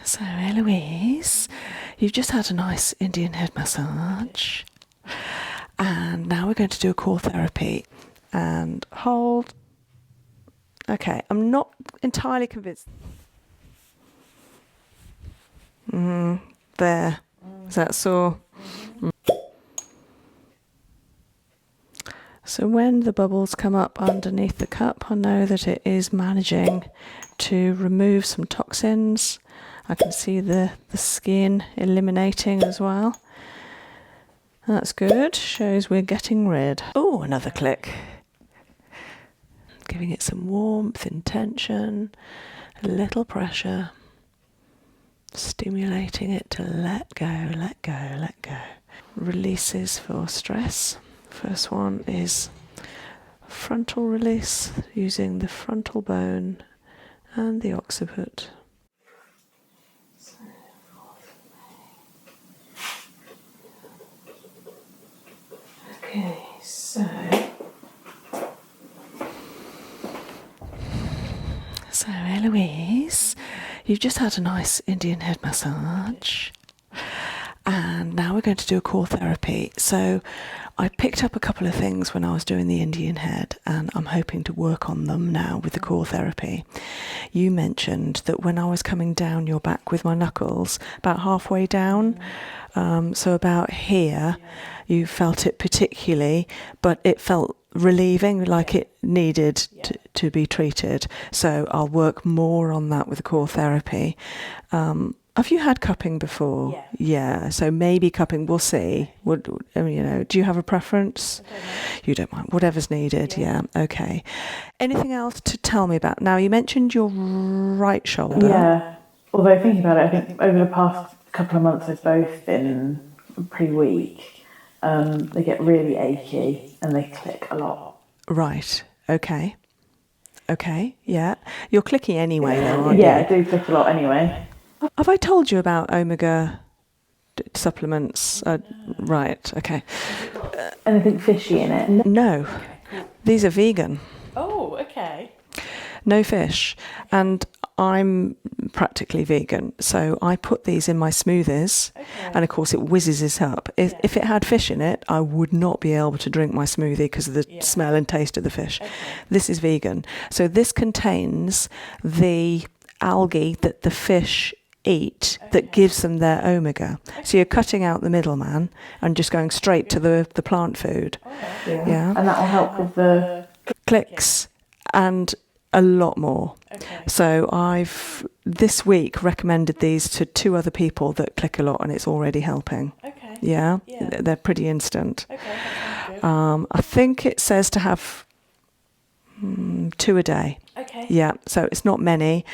So Eloise, you've just had a nice Indian head massage, and now we're going to do a core therapy. And hold. Okay, I'm not entirely convinced. There. Is that sore? So when the bubbles come up underneath the cup, I know that it is managing to remove some toxins. I can see the skin eliminating as well. That's good. Shows we're getting rid. Oh, another click. Giving it some warmth, intention, a little pressure. Stimulating it to let go, let go, let go. Releases for stress. First one is frontal release using the frontal bone and the occiput. Okay, so Eloise, you've just had a nice Indian head massage, and now we're going to do a core therapy. So I picked up a couple of things when I was doing the Indian head, and I'm hoping to work on them now with the core therapy. You mentioned that when I was coming down your back with my knuckles, about halfway down, so about here, you felt it particularly, but it felt relieving, like it needed to be treated. So I'll work more on that with the core therapy. Have you had cupping before? Yeah. So maybe cupping. We'll see. Do you have a preference? You don't mind. Whatever's needed. Yeah. Okay. Anything else to tell me about? Now you mentioned your right shoulder. Yeah. Although thinking about it, I think over the past couple of months they've both been pretty weak. They get really achy and they click a lot. Right. Okay. Yeah. You're clicking anyway, though, aren't you? Yeah, I do click a lot anyway. Have I told you about omega supplements? Right. Okay. Anything fishy in it? No. These are vegan. Oh, okay. No fish. And I'm practically vegan, so I put these in my smoothies, and of course it whizzes it up. If it had fish in it, I would not be able to drink my smoothie because of the smell and taste of the fish. This is vegan. So this contains the algae that the fish eat that gives them their omega. So you're cutting out the middleman and just going straight to the plant food. Yeah. And that will help with the clicks and a lot more. So I've this week recommended these to 2 other people that click a lot, and it's already helping. Yeah. They're pretty instant. I think it says to have 2 a day. Yeah, so it's not many.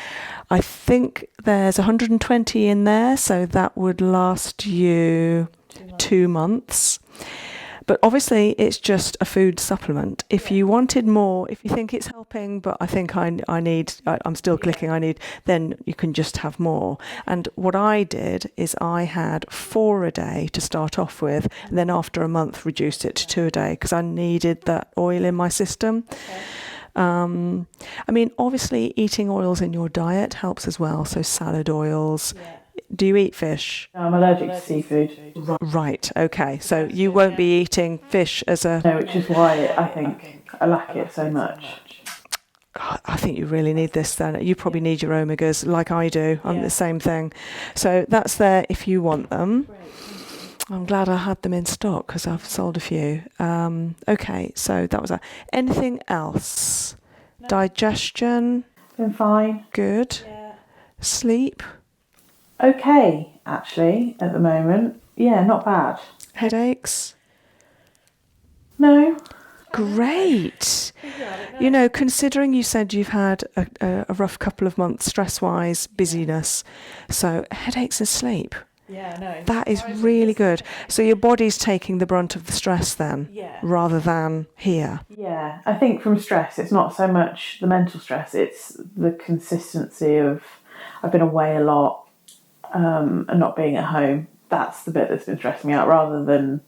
I think there's 120 in there, so that would last you 2 months. But obviously it's just a food supplement. If you wanted more, if you think it's helping, but I think I'm still clicking, then you can just have more. And what I did is I had 4 a day to start off with, and then after a month reduced it to 2 a day because I needed that oil in my system. Obviously eating oils in your diet helps as well. So salad oils. Do you eat fish? No, I'm allergic to seafood. Right, okay. So you won't be eating fish as a... No, which is why I think I lack it so much. I think you really need this then. You probably need your omegas like I do. I'm the same thing. So that's there if you want them. I'm glad I had them in stock because I've sold a few. Okay, so that was that. Anything else? No. Digestion? Been fine. Good. Yeah. Sleep? Okay, actually, at the moment. Yeah, not bad. Headaches? No. Great. Considering you said you've had a rough couple of months stress-wise, busyness, so headaches and sleep. Yeah, no. That is really good. So your body's taking the brunt of the stress then, rather than here. Yeah, I think from stress, it's not so much the mental stress, it's the consistency of, I've been away a lot and not being at home. That's the bit that's been stressing me out rather than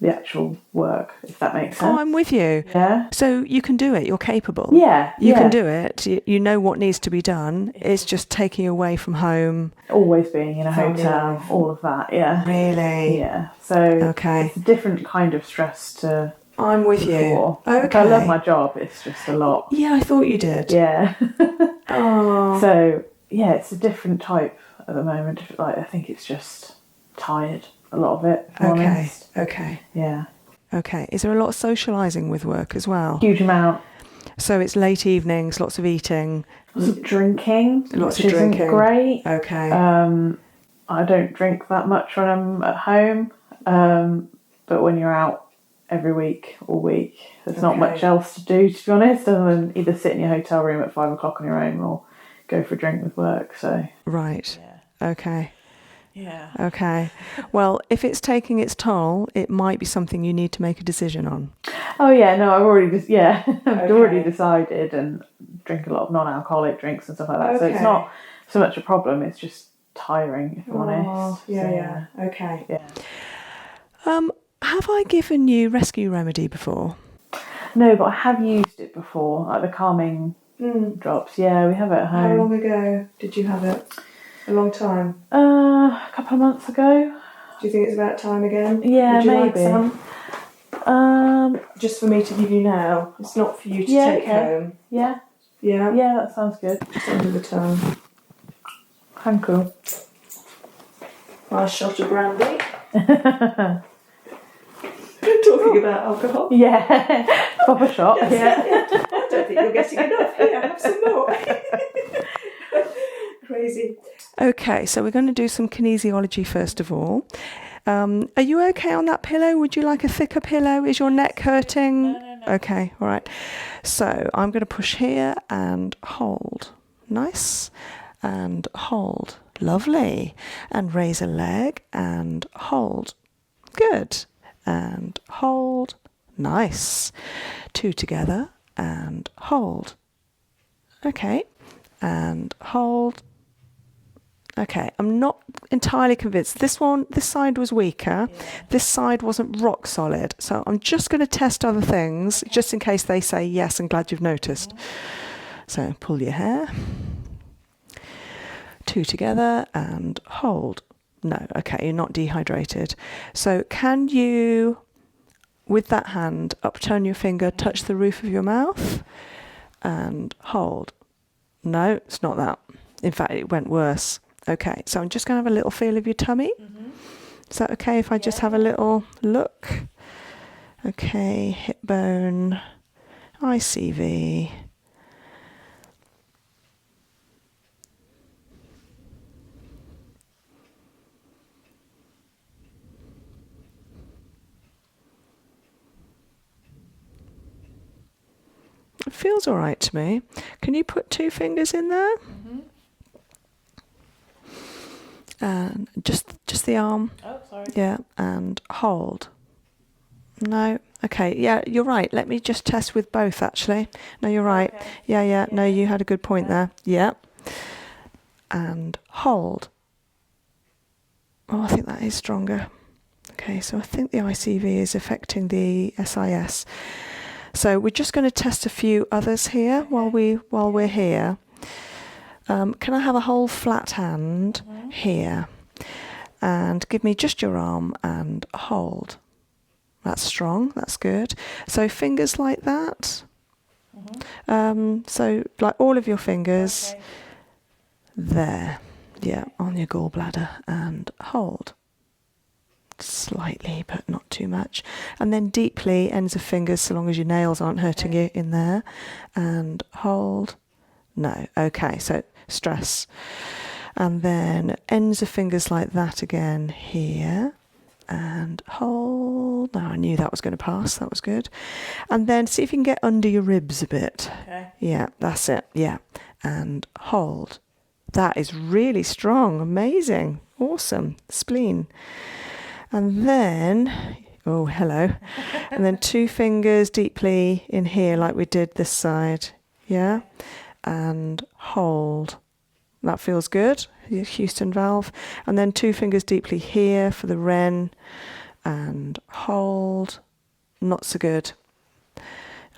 the actual work, if that makes Oh, sense. I'm with you. Yeah. So you can do it. You're capable. Yeah. You can do it. You know what needs to be done. It's just taking you away from home. Always being in a Family hotel, life. all of that. Yeah. Really? Yeah. So Okay. it's a different kind of stress to I'm with before. you. Okay. Like, I love my job. It's just a lot. Yeah, I thought you did. Yeah. Oh. So yeah, it's a different type at the moment. Like, I think it's just tired, a lot of it, if I'm honest. Okay. Yeah. Okay. Is there a lot of socialising with work as well? Huge amount. So it's late evenings, lots of eating. Lots of drinking, Lots which of isn't drinking. great. Okay. I don't drink that much when I'm at home. But when you're out every week, all week, there's not much else to do, to be honest, other than either sit in your hotel room at 5 o'clock on your own or go for a drink with work. So Right. yeah. Okay. Yeah. Okay. Well, if it's taking its toll, it might be something you need to make a decision on. Oh yeah, no, I've already Okay. already decided, and drink a lot of non-alcoholic drinks and stuff like that. So it's not so much a problem. It's just tiring, if I'm honest. Yeah. Okay. Yeah. Have I given you rescue remedy before? No, but I have used it before, like the calming drops. Yeah, we have it at home. How long ago did you have it? A long time. A couple of months ago. Do you think it's about time again? Yeah, Would you maybe. like some? Just for me to give you now. It's not for you to take home. Yeah. Yeah. Yeah, that sounds good. Just under the tongue. I'm cool. Nice shot of brandy. Talking about alcohol. Yeah. Pop a shot. Yeah. I don't think you're getting enough. Here, have some more. Crazy. Okay, so we're going to do some kinesiology first of all. Are you okay on that pillow? Would you like a thicker pillow? Is your neck hurting? No. Okay, all right. So I'm going to push here and hold. Nice. And hold. Lovely. And raise a leg and hold. Good. And hold. Nice. Two together and hold. Okay. And hold. Okay, I'm not entirely convinced. This side was weaker. Yeah. This side wasn't rock solid. So I'm just going to test other things, just in case they say, yes, I'm glad you've noticed. So pull your hair. Two together and hold. No, okay, you're not dehydrated. So can you, with that hand, upturn your finger, touch the roof of your mouth and hold? No, it's not that. In fact, it went worse. Okay, so I'm just going to have a little feel of your tummy. Is that okay if I just have a little look? Okay, hip bone, ICV. It feels all right to me. Can you put two fingers in there? And just the arm. Oh, sorry. Yeah, and hold. No. Okay, yeah, you're right. Let me just test with both, actually. No, you're right. Okay. Yeah. No, you had a good point there. Yeah. And hold. Oh, I think that is stronger. Okay, so I think the ICV is affecting the SIS. So we're just going to test a few others here while we're here. Can I have a whole flat hand here? And give me just your arm and hold. That's strong, that's good. So fingers like that. So like all of your fingers there. Yeah, on your gallbladder and hold. Slightly, but not too much. And then deeply, ends of fingers, so long as your nails aren't hurting you, in there. And hold. No. Okay, so stress. And then ends of fingers like that again here. And hold. Now I knew that was going to pass. That was good. And then see if you can get under your ribs a bit. Okay. Yeah, that's it. Yeah. And hold. That is really strong. Amazing. Awesome. Spleen. And then, oh, hello. And then two fingers deeply in here like we did this side. Yeah. And hold. That feels good. Your Houston valve. And then two fingers deeply here for the Ren. and hold. Not so good.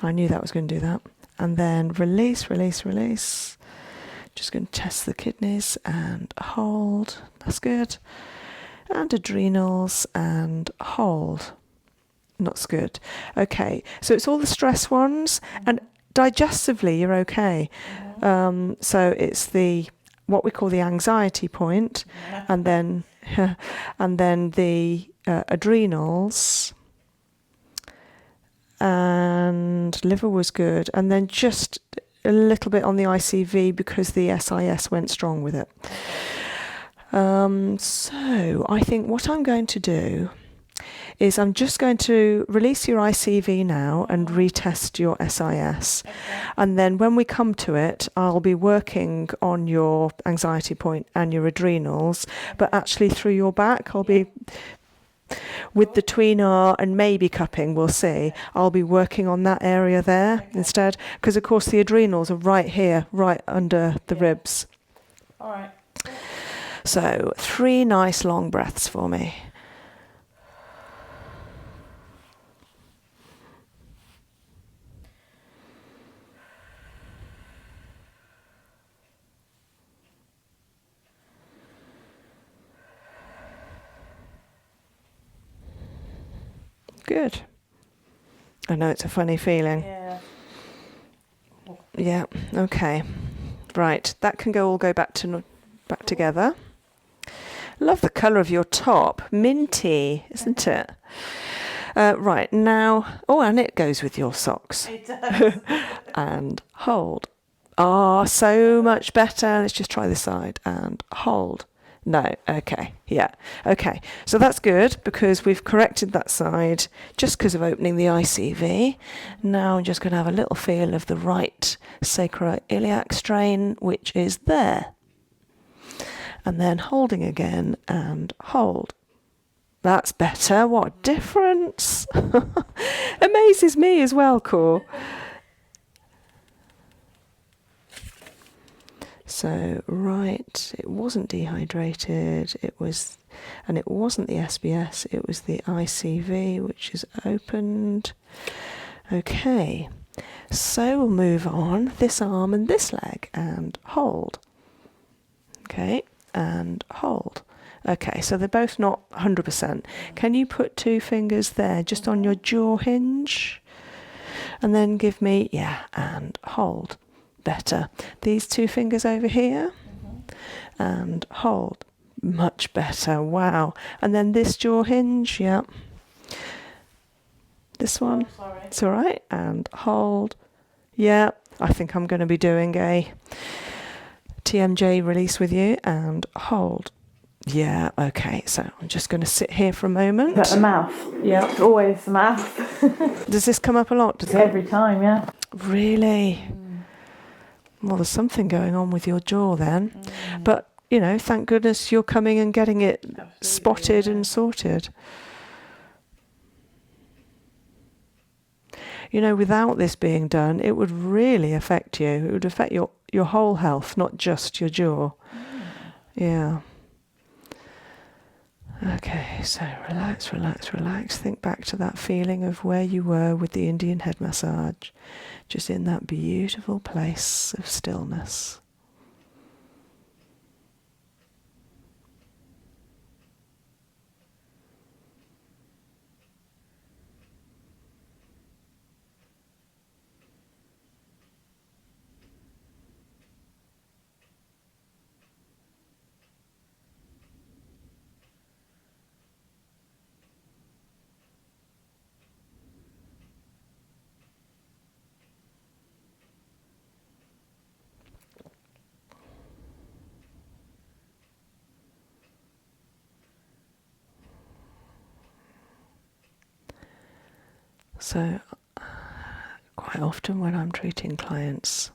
I knew that was going to do that. And then release, release, release. Just going to test the kidneys and hold. That's good. And adrenals and hold. Not so good. Okay, so it's all the stress ones, and digestively you're okay. So it's the what we call the anxiety point, and then the adrenals, and liver was good, and then just a little bit on the ICV because the SIS went strong with it. So I think what I'm going to do is I'm just going to release your ICV now and retest your SIS. And then when we come to it, I'll be working on your anxiety point and your adrenals, but actually through your back, I'll be, with the Tuina and maybe cupping, we'll see, I'll be working on that area there instead. Because of course the adrenals are right here, right under the ribs. All right. So 3 nice long breaths for me. Good. I know it's a funny feeling. Yeah. Yeah. Okay. Right. That can all go back together. Love the colour of your top, minty, isn't it? Right now. Oh, and it goes with your socks. It does. And hold. Ah, so much better. Let's just try this side and hold. No, okay, yeah, okay. So that's good because we've corrected that side just because of opening the ICV. Now I'm just going to have a little feel of the right sacroiliac strain, which is there. And then holding again and hold. That's better. What a difference. Amazes me as well, Core. So, right, it wasn't dehydrated, it wasn't the SBS, it was the ICV, which is opened. Okay, so we'll move on, this arm and this leg, and hold. Okay, and hold. Okay, so they're both not 100%. Can you put 2 fingers there, just on your jaw hinge? And then give me, yeah, and hold. Better. These 2 fingers over here and hold. Much better. Wow. And then this jaw hinge, yeah. This one. Oh, sorry. It's all right. And hold. Yeah. I think I'm going to be doing a TMJ release with you and hold. Yeah. Okay. So I'm just going to sit here for a moment. Is that the mouth? Yeah. It's always the mouth. Does this come up a lot? Every time, yeah. Really? Well, there's something going on with your jaw then. But, you know, thank goodness you're coming and getting it spotted and sorted. You know, without this being done, it would really affect you. It would affect your whole health, not just your jaw. Yeah. Okay, so relax, relax, relax. Think back to that feeling of where you were with the Indian head massage. Just in that beautiful place of stillness. So, quite often when I'm treating clients,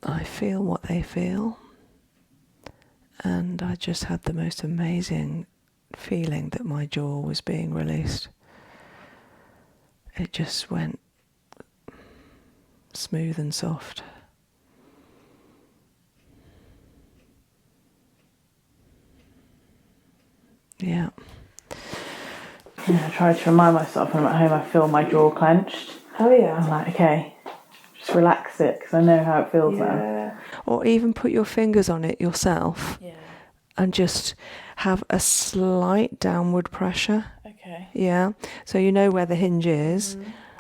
I feel what they feel, and I just had the most amazing feeling that my jaw was being released. It just went smooth and soft. Yeah. I try to remind myself when I'm at home I feel my jaw clenched. Oh yeah. I'm like, okay, just relax it because I know how it feels now. Or even put your fingers on it yourself. Yeah. And just have a slight downward pressure. Okay. Yeah. So you know where the hinge is.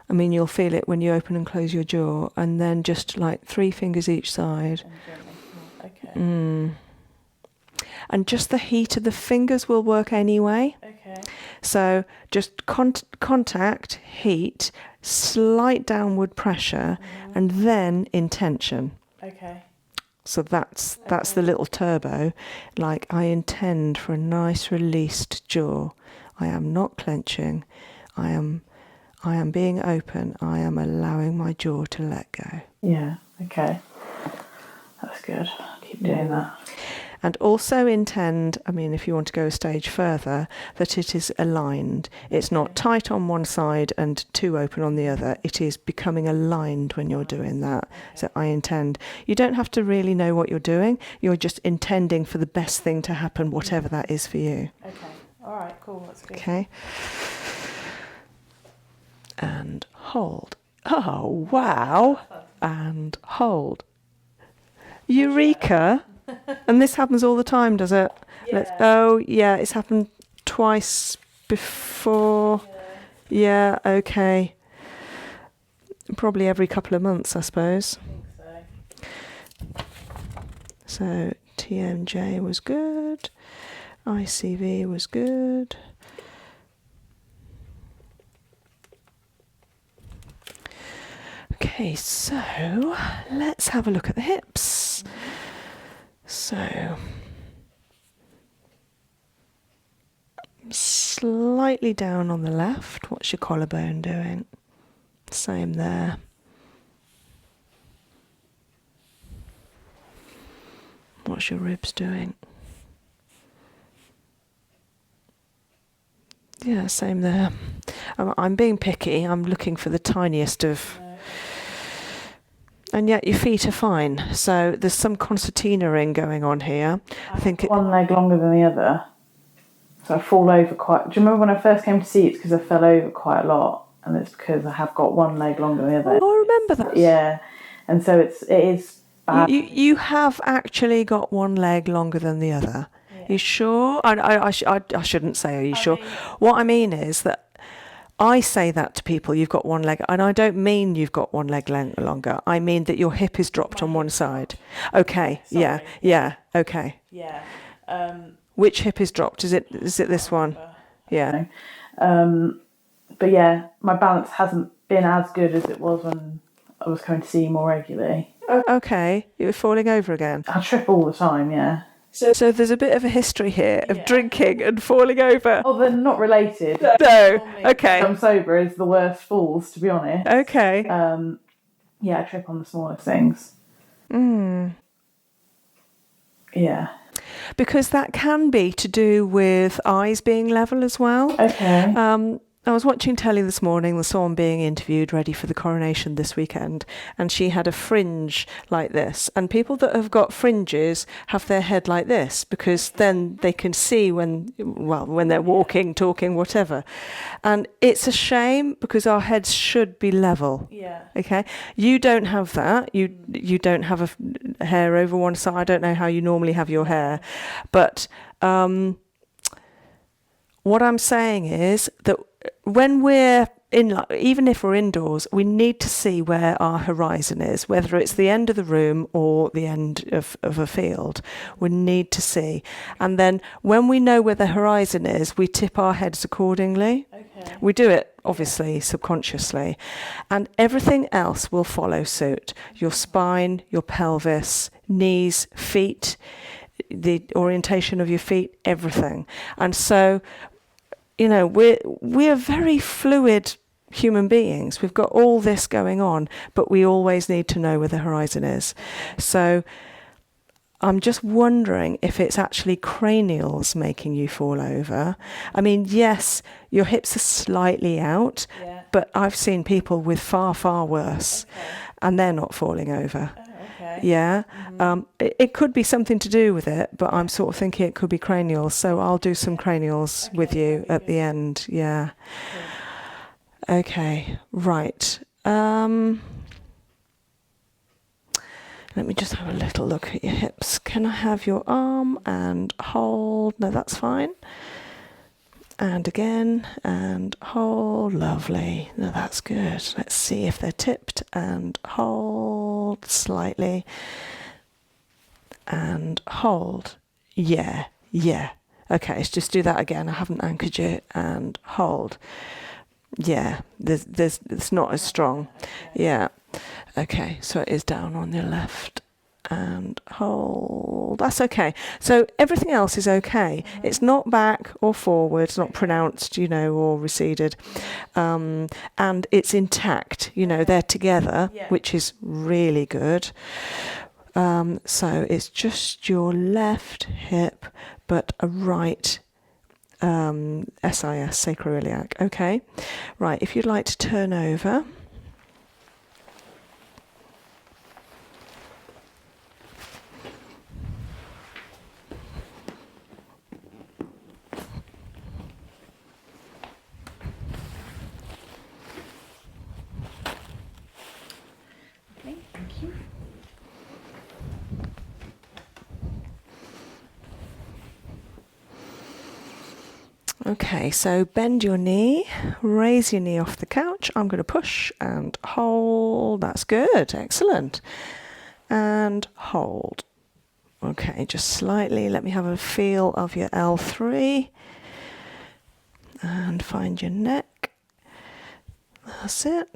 I mean, you'll feel it when you open and close your jaw, and then just like 3 fingers each side. Okay. And just the heat of the fingers will work anyway. Okay. So just contact, heat, slight downward pressure, and then intention. Okay. So that's the little turbo. Like, I intend for a nice released jaw. I am not clenching. I am being open. I am allowing my jaw to let go. Yeah. Okay. That's good. I'll keep doing that. And also intend, I mean, if you want to go a stage further, that it is aligned. It's not tight on one side and too open on the other. It is becoming aligned when you're doing that. So I intend. You don't have to really know what you're doing. You're just intending for the best thing to happen, whatever that is for you. Okay. All right. Cool. That's good. Okay. And hold. Oh, wow. And hold. Eureka. And this happens all the time, does it? Yeah. It's happened twice before. Yeah, okay. Probably every couple of months, I suppose. I think so. So TMJ was good. ICV was good. Okay, so let's have a look at the hips. So, slightly down on the left. What's your collarbone doing? Same there. What's your ribs doing? Yeah, same there. I'm being picky. I'm looking for the tiniest of... And yet your feet are fine. So there's some concertinaing going on here. I think one leg longer than the other. So I fall over quite... Do you remember when I first came to see it? It's because I fell over quite a lot. And it's because I have got one leg longer than the other. Oh, I remember that. Yeah. And so it is bad. You have actually got one leg longer than the other. Yeah. You sure? I shouldn't say, are you sure? What I mean is that I say that to people, you've got one leg, and I don't mean you've got one leg longer. I mean that your hip is dropped on one side. Okay, yeah, okay. Yeah. Which hip is dropped? Is it this one? Yeah. But yeah, my balance hasn't been as good as it was when I was coming to see you more regularly. Okay, you were falling over again. I trip all the time, yeah. So there's a bit of a history here of drinking and falling over. Oh, they're not related. No. Okay. I'm sober is the worst falls, to be honest. Okay. Yeah, I trip on the smallest things. Yeah. Because that can be to do with eyes being level as well. Okay. I was watching telly this morning, the someone being interviewed ready for the coronation this weekend, and she had a fringe like this. And people that have got fringes have their head like this because then they can see when they're walking, talking, whatever. And it's a shame because our heads should be level. Yeah. Okay. You don't have that. You don't have a hair over one side. I don't know how you normally have your hair, but what I'm saying is that when we're even if we're indoors, we need to see where our horizon is, whether it's the end of the room or the end of a field. We need to see. And then when we know where the horizon is, we tip our heads accordingly. Okay. We do it, obviously, subconsciously. And everything else will follow suit. Your spine, your pelvis, knees, feet, the orientation of your feet, everything. And so... we're very fluid human beings. We've got all this going on, but we always need to know where the horizon is. So I'm just wondering if it's actually cranials making you fall over. I mean, yes, your hips are slightly out, but I've seen people with far, far worse, and they're not falling over. Okay. Yeah. It could be something to do with it, but I'm sort of thinking it could be cranial. So I'll do some cranials with you at the end. Yeah. Cool. Okay. Right. Let me just have a little look at your hips. Can I have your arm and hold? No, that's fine. And again, and hold. Lovely. No, that's good. Let's see if they're tipped. And hold slightly. And hold. Yeah, yeah. Okay, let's just do that again. I haven't anchored you. And hold. Yeah, it's not as strong. Yeah. Okay, so it is down on your left. And hold. That's okay. So everything else is okay. It's not back or forward. It's not pronounced, or receded. And it's intact. They're together, which is really good. So it's just your left hip, but a right SIS, sacroiliac. Okay. Right, if you'd like to turn over. Okay, thank you. Okay, so bend your knee, raise your knee off the couch. I'm going to push and hold. That's good. Excellent. And hold. Okay, just slightly. Let me have a feel of your L3. And find your neck. That's it.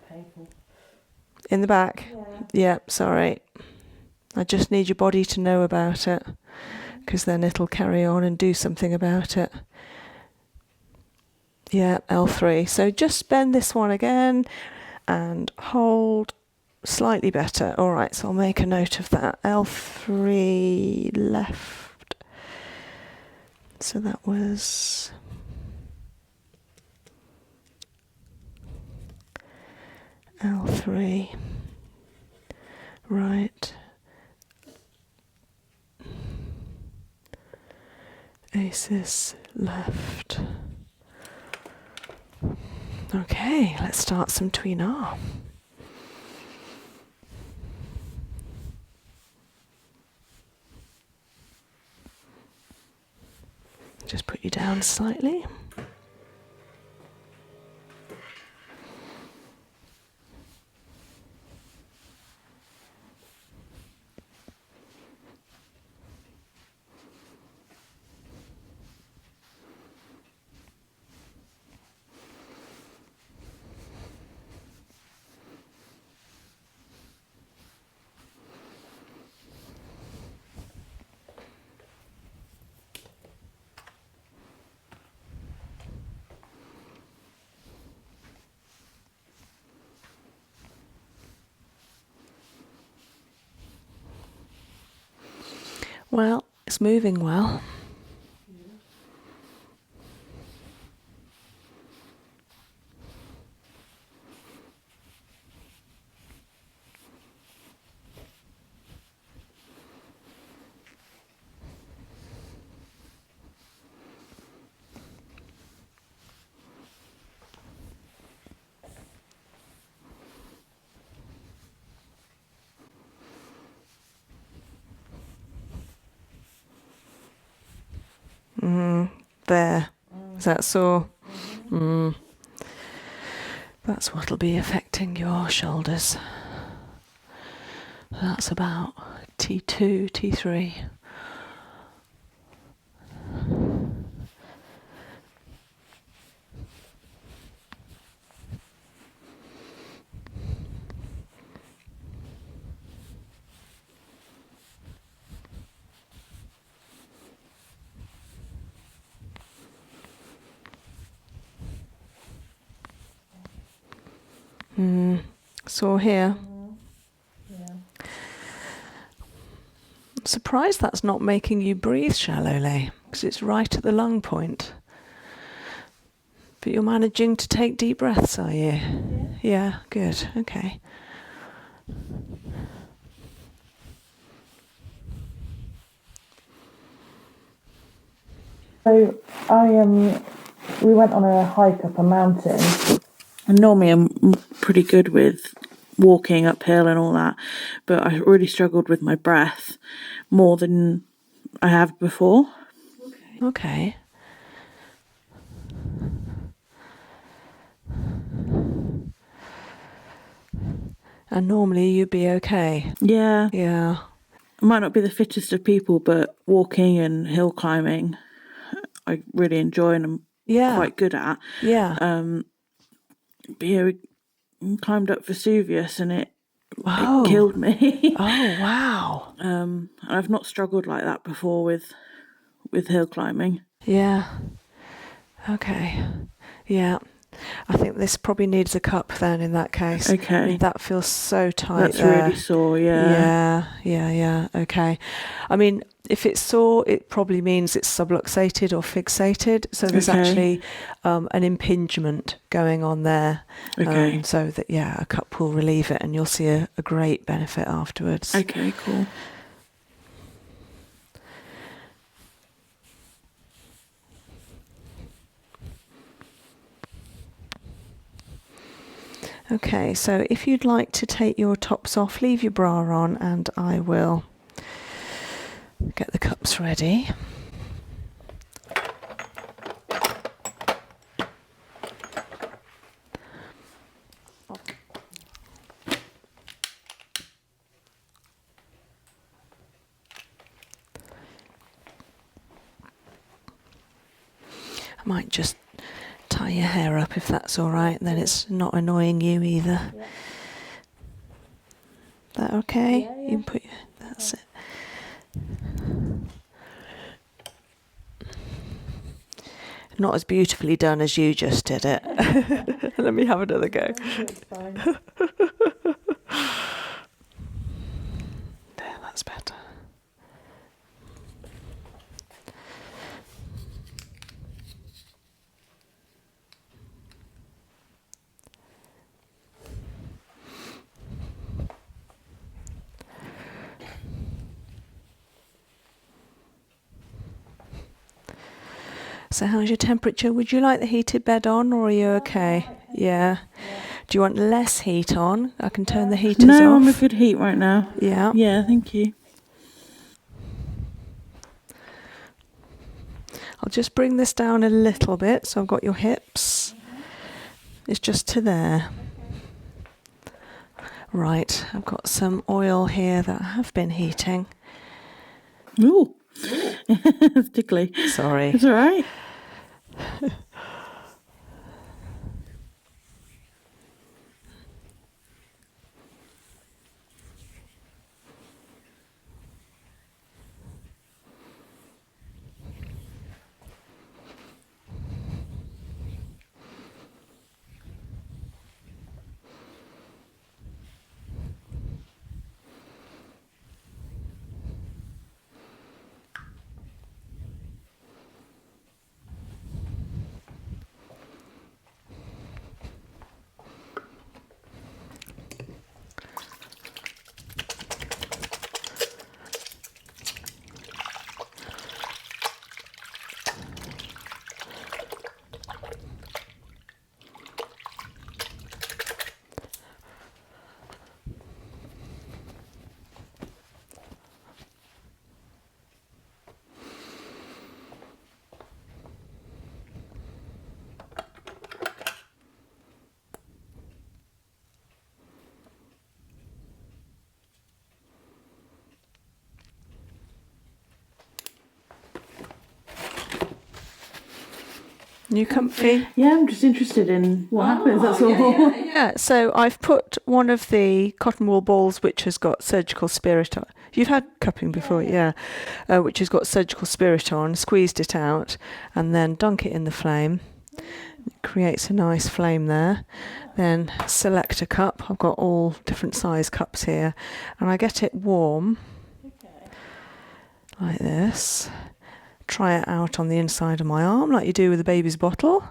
Painful. In the back? Yeah, sorry. I just need your body to know about it, because then it'll carry on and do something about it. Yeah, L3. So just bend this one again and hold. Slightly better. All right, so I'll make a note of that. L3 left. So that was L3 right. ACES left. Okay, let's start some Tuina. Just put you down slightly. Well, it's moving well. There. Is that sore? That's what'll be affecting your shoulders. That's about T2, T3. Sore here. Yeah. I'm surprised that's not making you breathe shallowly, because it's right at the lung point. But you're managing to take deep breaths, are you? Yeah. Yeah, good. Okay. So we went on a hike up a mountain, and normally I'm pretty good with walking uphill and all that, but I really struggled with my breath more than I have before. Okay. And normally you'd be okay. Yeah. Yeah. I might not be the fittest of people, but walking and hill climbing, I really enjoy and I'm quite good at. Yeah. But yeah, we climbed up Vesuvius and it Oh. killed me. Oh, wow. I've not struggled like that before with hill climbing. Yeah. Okay. Yeah. I think this probably needs a cup then in that case. Okay. I mean, that feels so tight. That's there. really sore, yeah. Yeah. Okay. I mean, if it's sore, it probably means it's subluxated or fixated. So there's actually an impingement going on there. Okay. So that, a cup will relieve it and you'll see a great benefit afterwards. Okay, cool. Okay, so if you'd like to take your tops off, leave your bra on and I will get the cups ready. I might just tie your hair up if that's all right, then it's not annoying you either. Yeah. That okay? Yeah. You can put your, that's it. Not as beautifully done as you just did it. Let me have another go. There, that's better. So how's your temperature? Would you like the heated bed on or are you okay? Yeah. Do you want less heat on? I can turn the heaters off. No, I'm a good heat right now. Yeah. Yeah, thank you. I'll just bring this down a little bit so I've got your hips. It's just to there. Right, I've got some oil here that I have been heating. Ooh. It's tickly. Sorry. It's all right. You comfy? Yeah, I'm just interested in what happens, that's all. Yeah, so I've put one of the cotton wool balls which has got surgical spirit on. You've had cupping before, yeah. Which has got surgical spirit on, squeezed it out and then dunk it in the flame. It creates a nice flame there. Then select a cup. I've got all different size cups here and I get it warm like this. Try it out on the inside of my arm like you do with a baby's bottle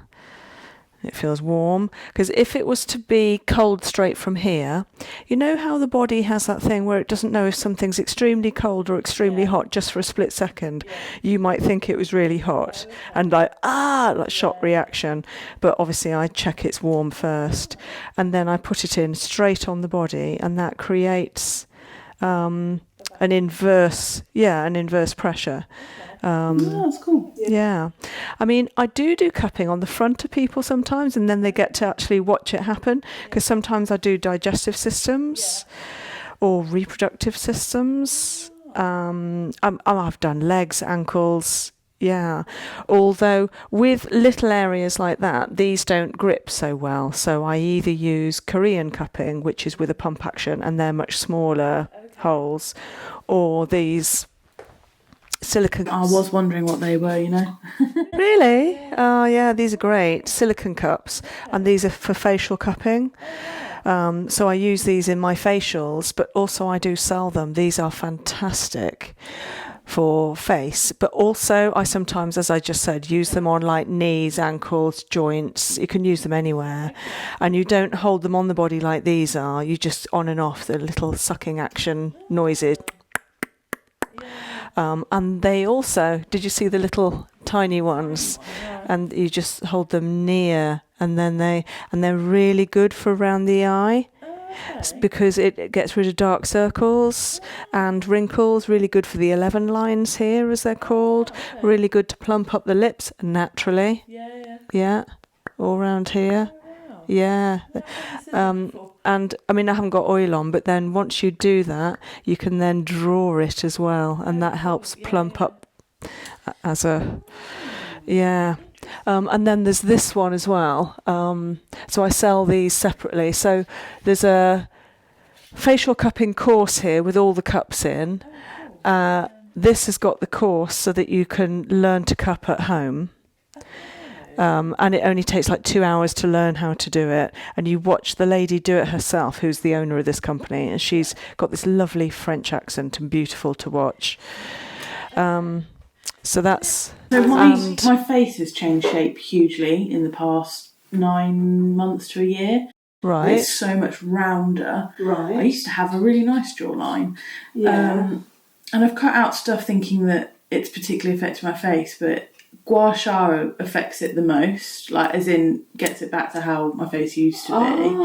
It feels warm. Because if it was to be cold straight from here, you know how the body has that thing where it doesn't know if something's extremely cold or extremely hot just for a split second? You might think it was really hot and like shock reaction. But obviously I check it's warm first, and then I put it in straight on the body, and that creates an inverse pressure. That's cool. Yeah. I mean, I do cupping on the front of people sometimes, and then they get to actually watch it happen, because sometimes I do digestive systems or reproductive systems. I've done legs, ankles. Yeah. Although with little areas like that, these don't grip so well. So I either use Korean cupping, which is with a pump action, and they're much smaller holes, or these silicone. I was wondering what they were, you know. Really? Oh, yeah, these are great. Silicone cups, and these are for facial cupping. So I use these in my facials, but also I do sell them. These are fantastic for face, but also I sometimes, as I just said, use them on like knees, ankles, joints. You can use them anywhere, and you don't hold them on the body like these are. You just on and off the little sucking action noises. And they also, did you see the little tiny ones? And you just hold them near, and then they're really good for around the eye. Because it gets rid of dark circles and wrinkles. Really good for the 11 lines here, as they're called. Really good to plump up the lips naturally. Yeah, all around here. Yeah. And I mean, I haven't got oil on, but then once you do that, you can then draw it as well, and that helps plump up as a, yeah. And then there's this one as well. So I sell these separately. So there's a facial cupping course here with all the cups in. This has got the course so that you can learn to cup at home. And it only takes like 2 hours to learn how to do it. And you watch the lady do it herself, who's the owner of this company. And she's got this lovely French accent and beautiful to watch. So that's... So my face has changed shape hugely in the past 9 months to a year. Right. It's so much rounder. Right. I used to have a really nice jawline. Yeah. And I've cut out stuff thinking that it's particularly affected my face, but gua sha affects it the most, like as in gets it back to how my face used to be.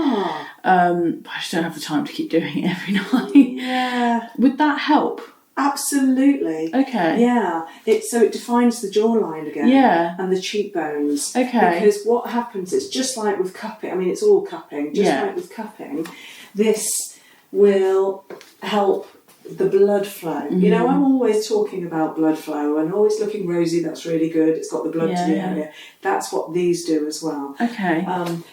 But I just don't have the time to keep doing it every night. Yeah. Would that help? Absolutely. Okay. Yeah. So it defines the jawline again. Yeah. And the cheekbones. Okay. Because what happens, it's just like with cupping. I mean, it's all cupping. Just like with cupping, this will help the blood flow. Mm-hmm. You know, I'm always talking about blood flow and always looking rosy. That's really good. It's got the blood to the area. That's what these do as well. Okay.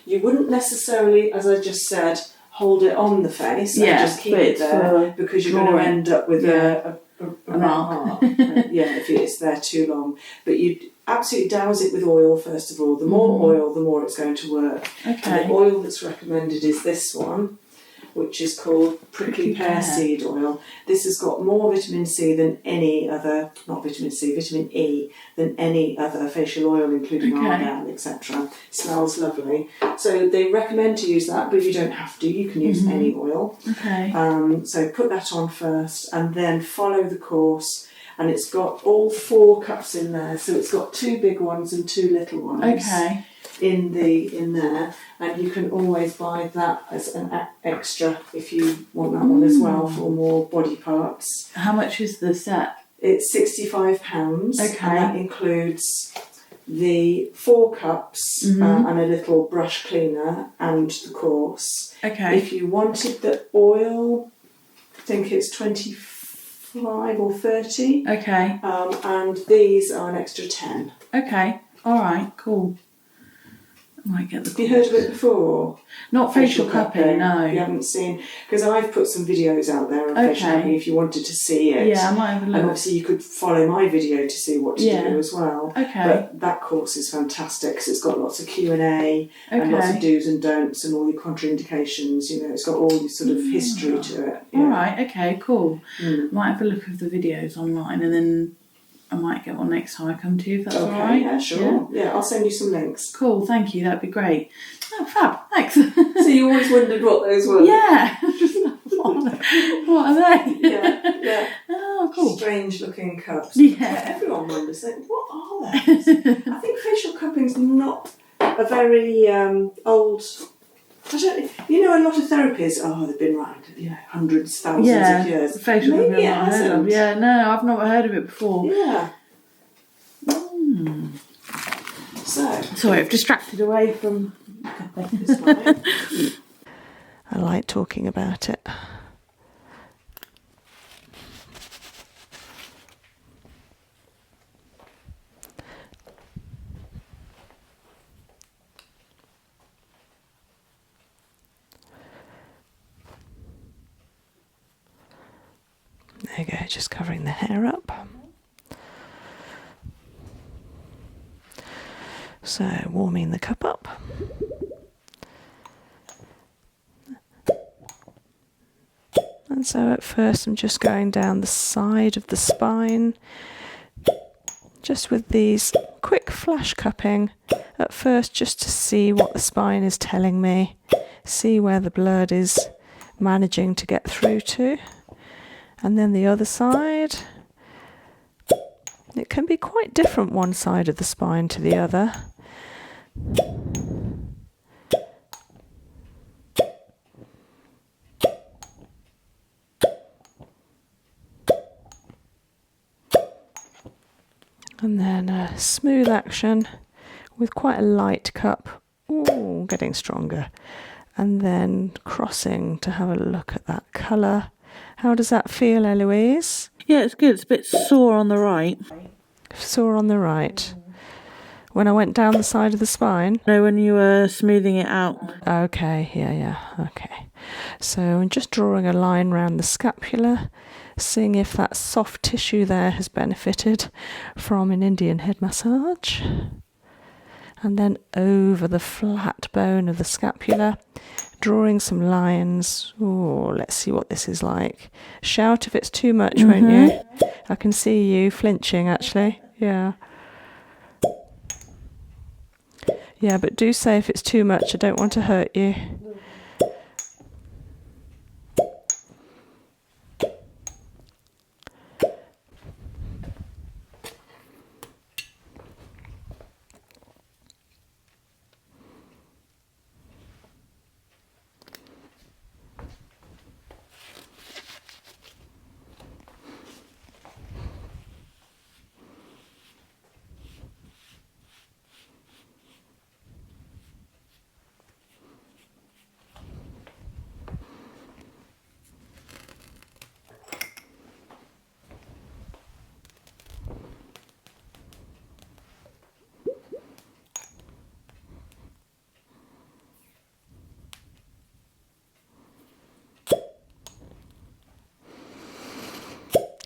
You wouldn't necessarily, as I just said, hold it on the face and just keep it there, because you're going to end up with a mark. If it's there too long. But you absolutely douse it with oil first of all. The more oil, the more it's going to work. Okay. And the oil that's recommended is this one, which is called prickly pear seed oil. This has got more vitamin C than any other, not vitamin C, vitamin E, than any other facial oil, including argan, etc. Smells lovely. So they recommend to use that, but you don't have to. You can use any oil. Okay. So put that on first, and then follow the course. And it's got all 4 cups in there. So it's got 2 big ones and 2 little ones. Okay. In there, and you can always buy that as an extra if you want that one as well for more body parts. How much is the set? It's £65. Okay. And that includes the 4 cups and a little brush cleaner and the course. Okay. If you wanted the oil, I think it's 25 or 30. Okay. And these are an extra 10. Okay. All right. Cool. I might get the. Have you heard of it before? Not facial cupping, no. You haven't seen, because I've put some videos out there of facial cupping if you wanted to see it. Yeah, I might have a look. And obviously you could follow my video to see what to do as well. Okay. But that course is fantastic because it's got lots of Q&A and lots of do's and don'ts and all your contraindications. You know, it's got all your sort of history to it. Yeah. All right. Okay. Cool. Might have a look at the videos online, and then I might get one next time I come to you, if that's all Okay, right. yeah, sure. Yeah, I'll send you some links. Cool, thank you, that'd be great. Oh, fab, thanks. So you always wondered what those were? Yeah. What are they? Yeah. Oh, cool. Strange looking cups. Yeah. Everyone wonders, what are those? I think facial cupping's not a very old... I don't, you know, a lot of therapies, they've been around, hundreds, thousands of years. Facial Maybe cupping it I've not heard of. hasn't. Yeah, no, I've not heard of it before. Yeah. So, sorry, I've distracted away from. It's fine. I like talking about it. There you go, just covering the hair up. So, warming the cup up. And so at first I'm just going down the side of the spine, just with these quick flash cupping at first, just to see what the spine is telling me, see where the blood is managing to get through to. And then the other side. It can be quite different one side of the spine to the other. And then a smooth action with quite a light cup. Ooh, getting stronger. And then crossing to have a look at that colour. How does that feel, Eloise? Yeah, it's good. It's a bit sore on the right. Sore on the right. When I went down the side of the spine? No, when you were smoothing it out. Okay, yeah, okay. So I'm just drawing a line around the scapula, seeing if that soft tissue there has benefited from an Indian head massage. And then over the flat bone of the scapula, drawing some lines. Oh, let's see what this is like. Shout if it's too much, won't you? I can see you flinching, actually. Yeah. Yeah, but do say if it's too much. I don't want to hurt you.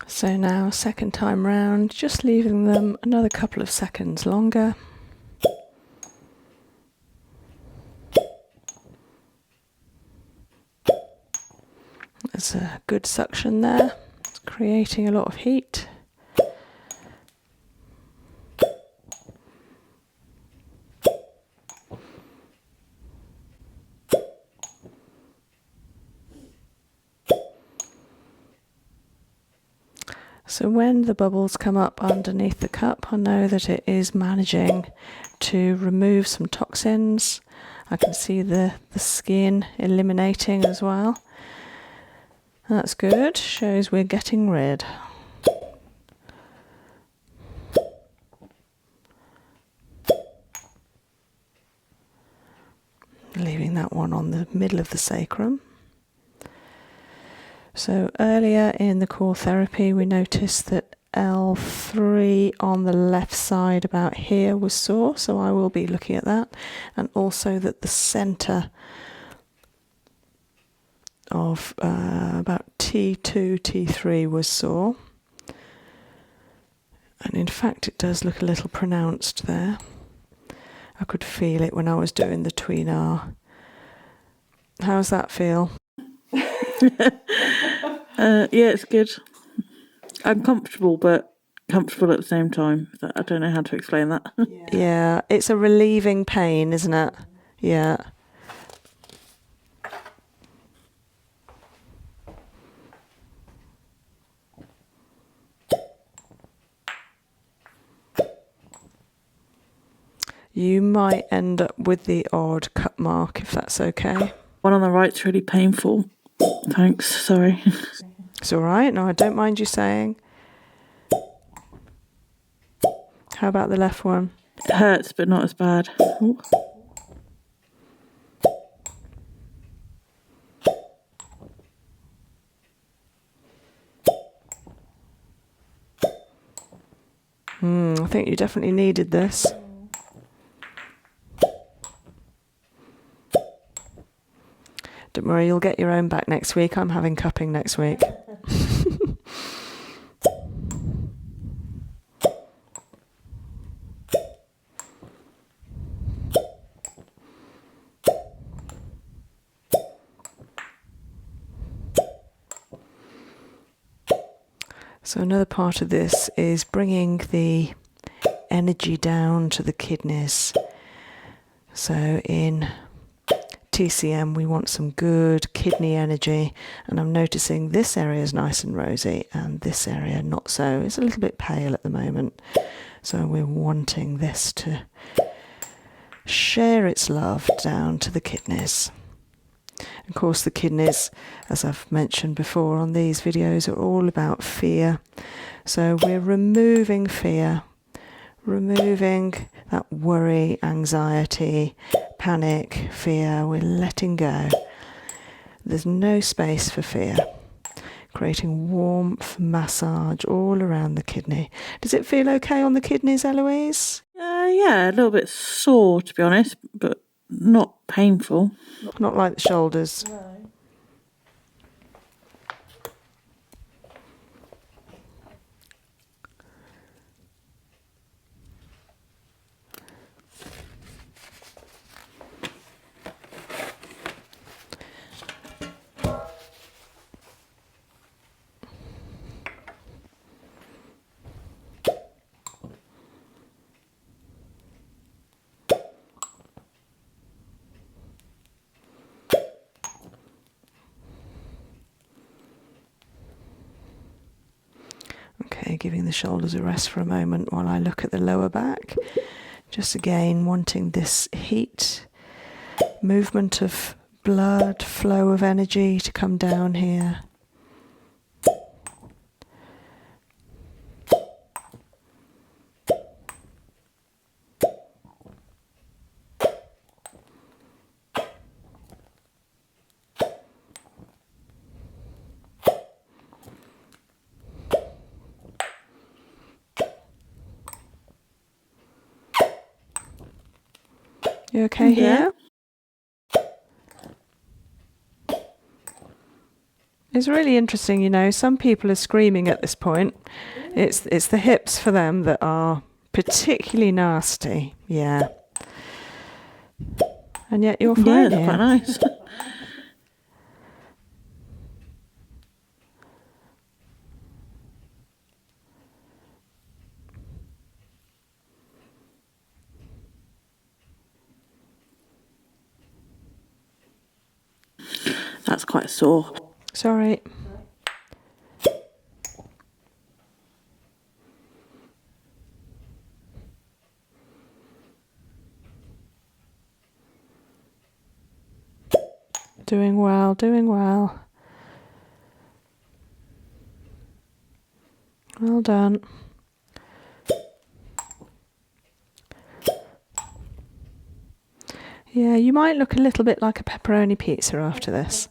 So now, second time round, just leaving them another couple of seconds longer. There's a good suction there, it's creating a lot of heat. So when the bubbles come up underneath the cup, I know that it is managing to remove some toxins. I can see the skin eliminating as well. That's good, shows we're getting rid. Leaving that one on the middle of the sacrum. So earlier in the core therapy, we noticed that L3 on the left side about here was sore, so I will be looking at that, and also that the centre of about T2, T3 was sore. And in fact, it does look a little pronounced there. I could feel it when I was doing the Tuina. How's that feel? Yeah, it's good. Uncomfortable, but comfortable at the same time. I don't know how to explain that. Yeah, it's a relieving pain, isn't it? Yeah. You might end up with the odd cut mark, if that's okay. One on the right's really painful. Thanks, sorry. It's all right. No, I don't mind you saying. How about the left one? It hurts, but not as bad. Ooh. I think you definitely needed this. Don't worry, you'll get your own back next week. I'm having cupping next week. So another part of this is bringing the energy down to the kidneys. So in TCM, we want some good kidney energy, and I'm noticing this area is nice and rosy and this area not so. It's a little bit pale at the moment. So we're wanting this to share its love down to the kidneys. Of course, the kidneys, as I've mentioned before on these videos, are all about fear. So we're removing fear, removing that worry, anxiety, panic, fear. We're letting go. There's no space for fear. Creating warmth, massage all around the kidney. Does it feel okay on the kidneys, Eloise? Yeah, a little bit sore, to be honest, but not painful. Not like the shoulders. Okay, giving the shoulders a rest for a moment while I look at the lower back. Just again wanting this heat, movement of blood, flow of energy to come down here. You okay here? It's really interesting, you know, some people are screaming at this point. It's the hips for them that are particularly nasty, yeah. And yet you're fine Yeah, here. quite nice. That's quite sore. Sorry. Doing well, doing well. Well done. Yeah, you might look a little bit like a pepperoni pizza after this.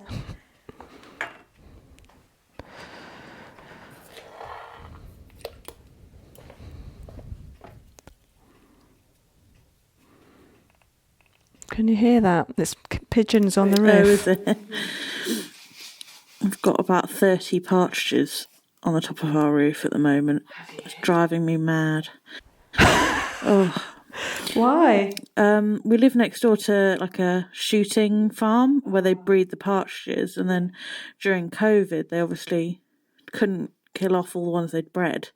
Can you hear that? There's pigeons on the roof. Oh, is it? I've got about 30 partridges on the top of our roof at the moment. It's driving me mad. Oh. Why? We live next door to like a shooting farm where they breed the partridges, and then during COVID they obviously couldn't kill off all the ones they'd bred.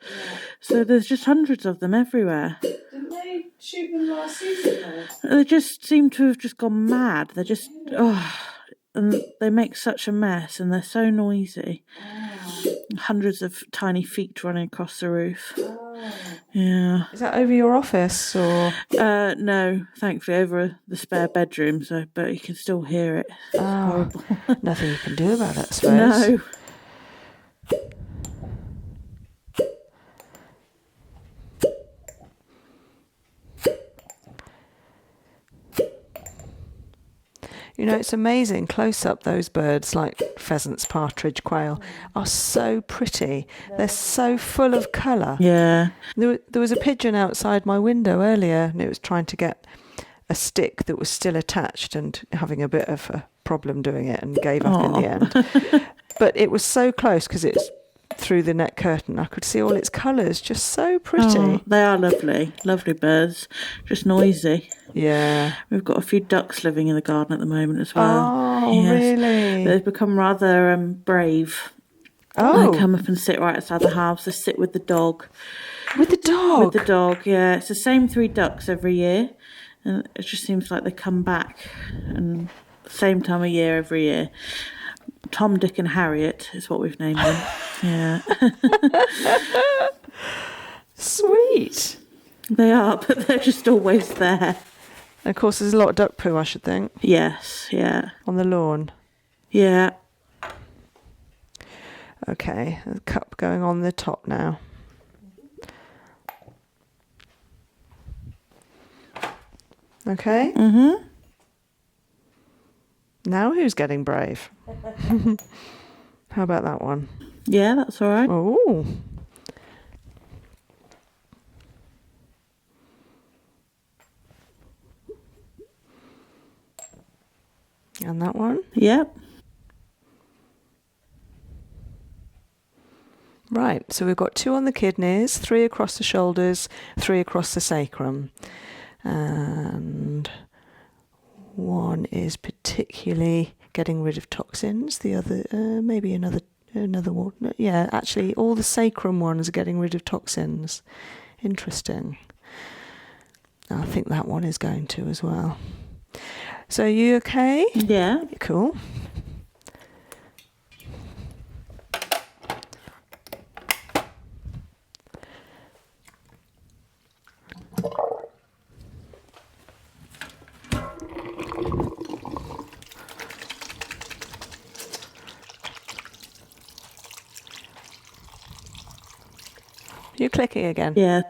So there's just hundreds of them everywhere. Didn't they shoot them last season though? They just seem to have just gone mad. They're just, and they make such a mess, and they're so noisy. Hundreds of tiny feet running across the roof. Yeah. Is that over your office or? No, thankfully over the spare bedroom, so but you can still hear it. It's horrible. Nothing you can do about it, I suppose. No. You know, it's amazing. Close up, those birds, like pheasants, partridge, quail, are so pretty. They're so full of colour. Yeah. There was a pigeon outside my window earlier, and it was trying to get a stick that was still attached and having a bit of a problem doing it, and gave up in the end. But it was so close because it's through the net curtain. I could see all its colours, just so pretty. Oh, they are lovely. Lovely birds. Just noisy. Yeah. We've got a few ducks living in the garden at the moment as well. Oh, really? They've become rather brave. Oh. They come up and sit right outside the house. They sit with the dog. With the dog? With the dog, yeah. It's the same 3 ducks every year. And it just seems like they come back. And same time of year every year. Tom, Dick and Harriet is what we've named them. Yeah. Sweet. They are, but they're just always there. And of course, there's a lot of duck poo, I should think. Yes, yeah. On the lawn. Yeah. Okay, a cup going on the top now. Okay. Mm-hmm. Now who's getting brave? How about that one? Yeah, that's all right. Oh. And that one? Yep. Right, so we've got 2 on the kidneys, 3 across the shoulders, 3 across the sacrum. And one is particularly getting rid of toxins. The other, maybe another one. Yeah, actually, all the sacrum ones are getting rid of toxins. Interesting. I think that one is going to as well. So, are you okay? Yeah. Cool. You're clicking again. Yeah.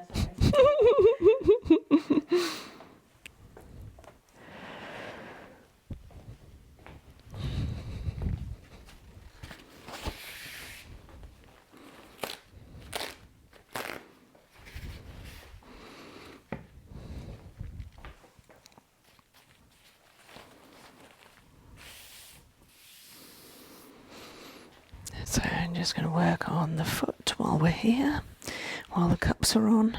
So I'm just going to work on the foot while we're here, while the cups are on.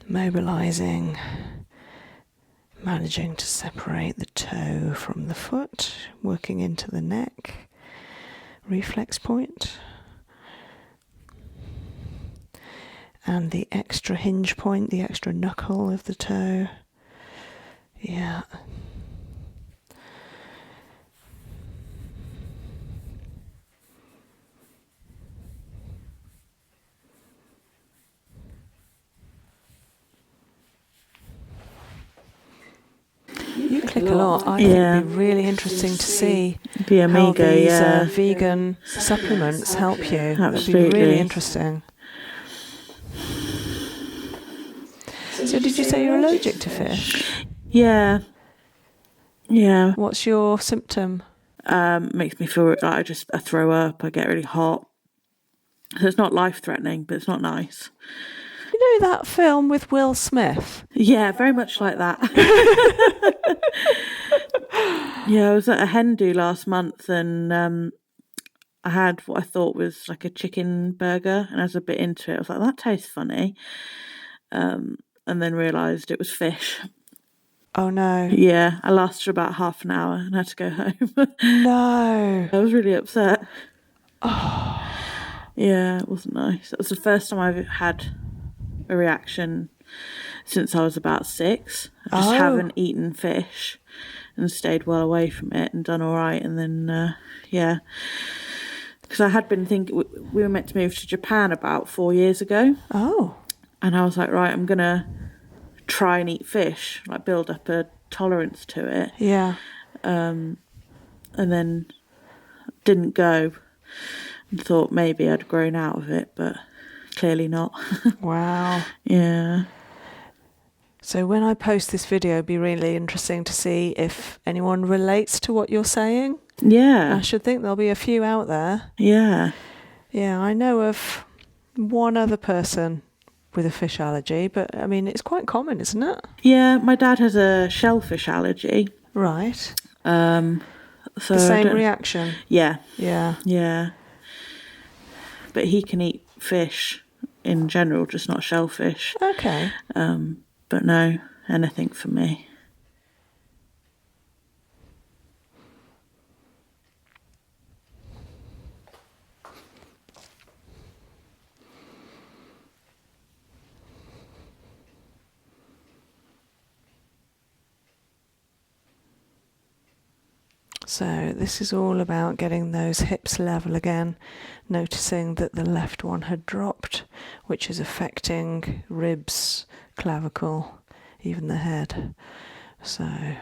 Mobilising, managing to separate the toe from the foot, working into the neck, reflex point, and the extra hinge point, the extra knuckle of the toe. Yeah. You click a lot. I think it'd be really interesting to see Be how amigo, these yeah. vegan supplements help you. Absolutely. That'd be really interesting. So did you say you're allergic to fish? Yeah. Yeah. What's your symptom? Makes me feel like I throw up, I get really hot. So it's not life-threatening, but it's not nice. You know that film with Will Smith? Yeah, very much like that. Yeah, I was at a hen do last month and I had what I thought was like a chicken burger, and I was a bit into it. I was like, that tastes funny. And then realised it was fish. Oh no. Yeah, I lasted about half an hour and had to go home. No. I was really upset. Yeah, it wasn't nice. It was the first time I've had a reaction since I was about 6. I just haven't eaten fish and stayed well away from it and done all right. And then, yeah, because I had been thinking, we were meant to move to Japan about 4 years ago. Oh. And I was like, right, I'm going to try and eat fish, like build up a tolerance to it. Yeah. And then didn't go and thought maybe I'd grown out of it, but clearly not. Wow. Yeah. So when I post this video, it'd be really interesting to see if anyone relates to what you're saying. Yeah. I should think there'll be a few out there. Yeah. Yeah, I know of one other person with a fish allergy, but I mean, it's quite common, isn't it? Yeah, my dad has a shellfish allergy. Right. So The same reaction. Yeah. Yeah. Yeah. But he can eat fish in general, just not shellfish. Okay. But no, anything for me. So this is all about getting those hips level again, noticing that the left one had dropped, which is affecting ribs, clavicle, even the head. So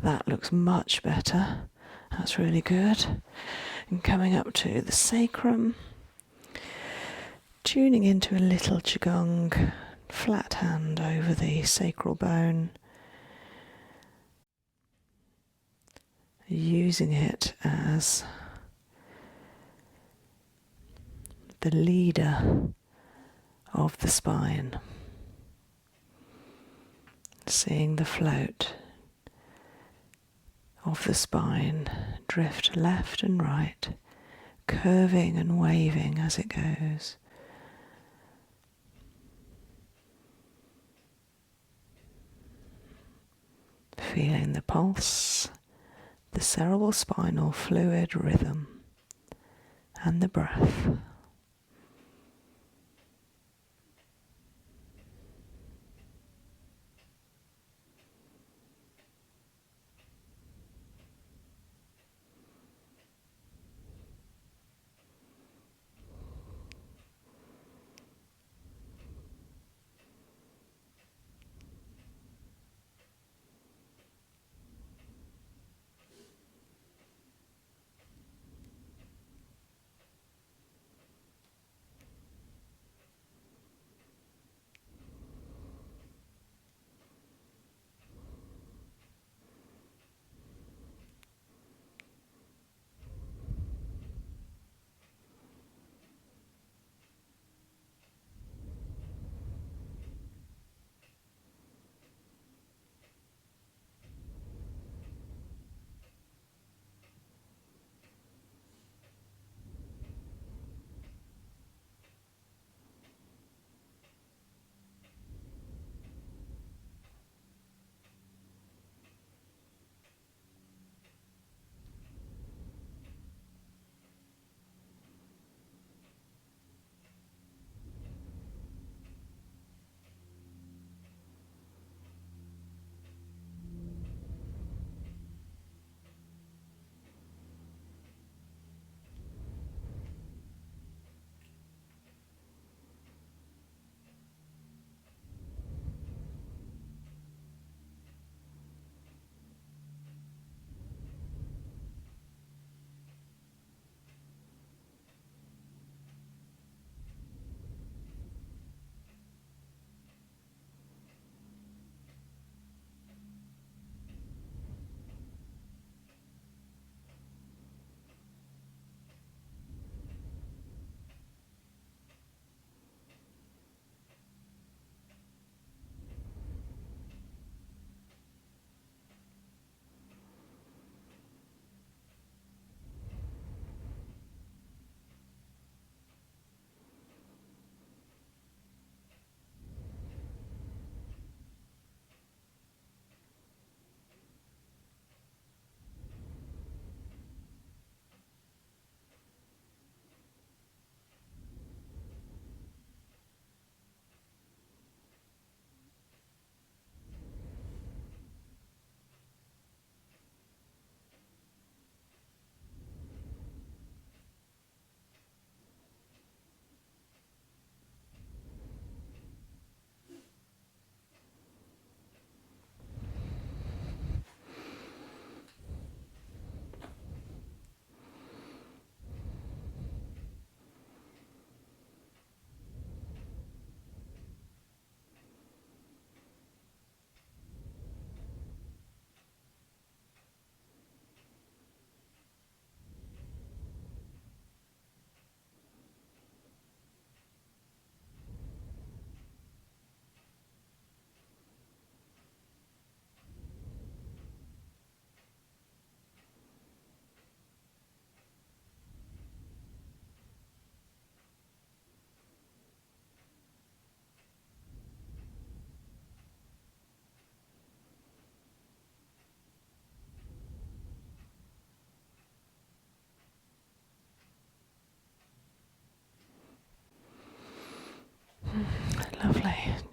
that looks much better. That's really good. And coming up to the sacrum, tuning into a little qigong, flat hand over the sacral bone, using it as the leader of the spine, seeing the float of the spine drift left and right, curving and waving as it goes. Feeling the pulse, the cerebral spinal fluid rhythm, and the breath.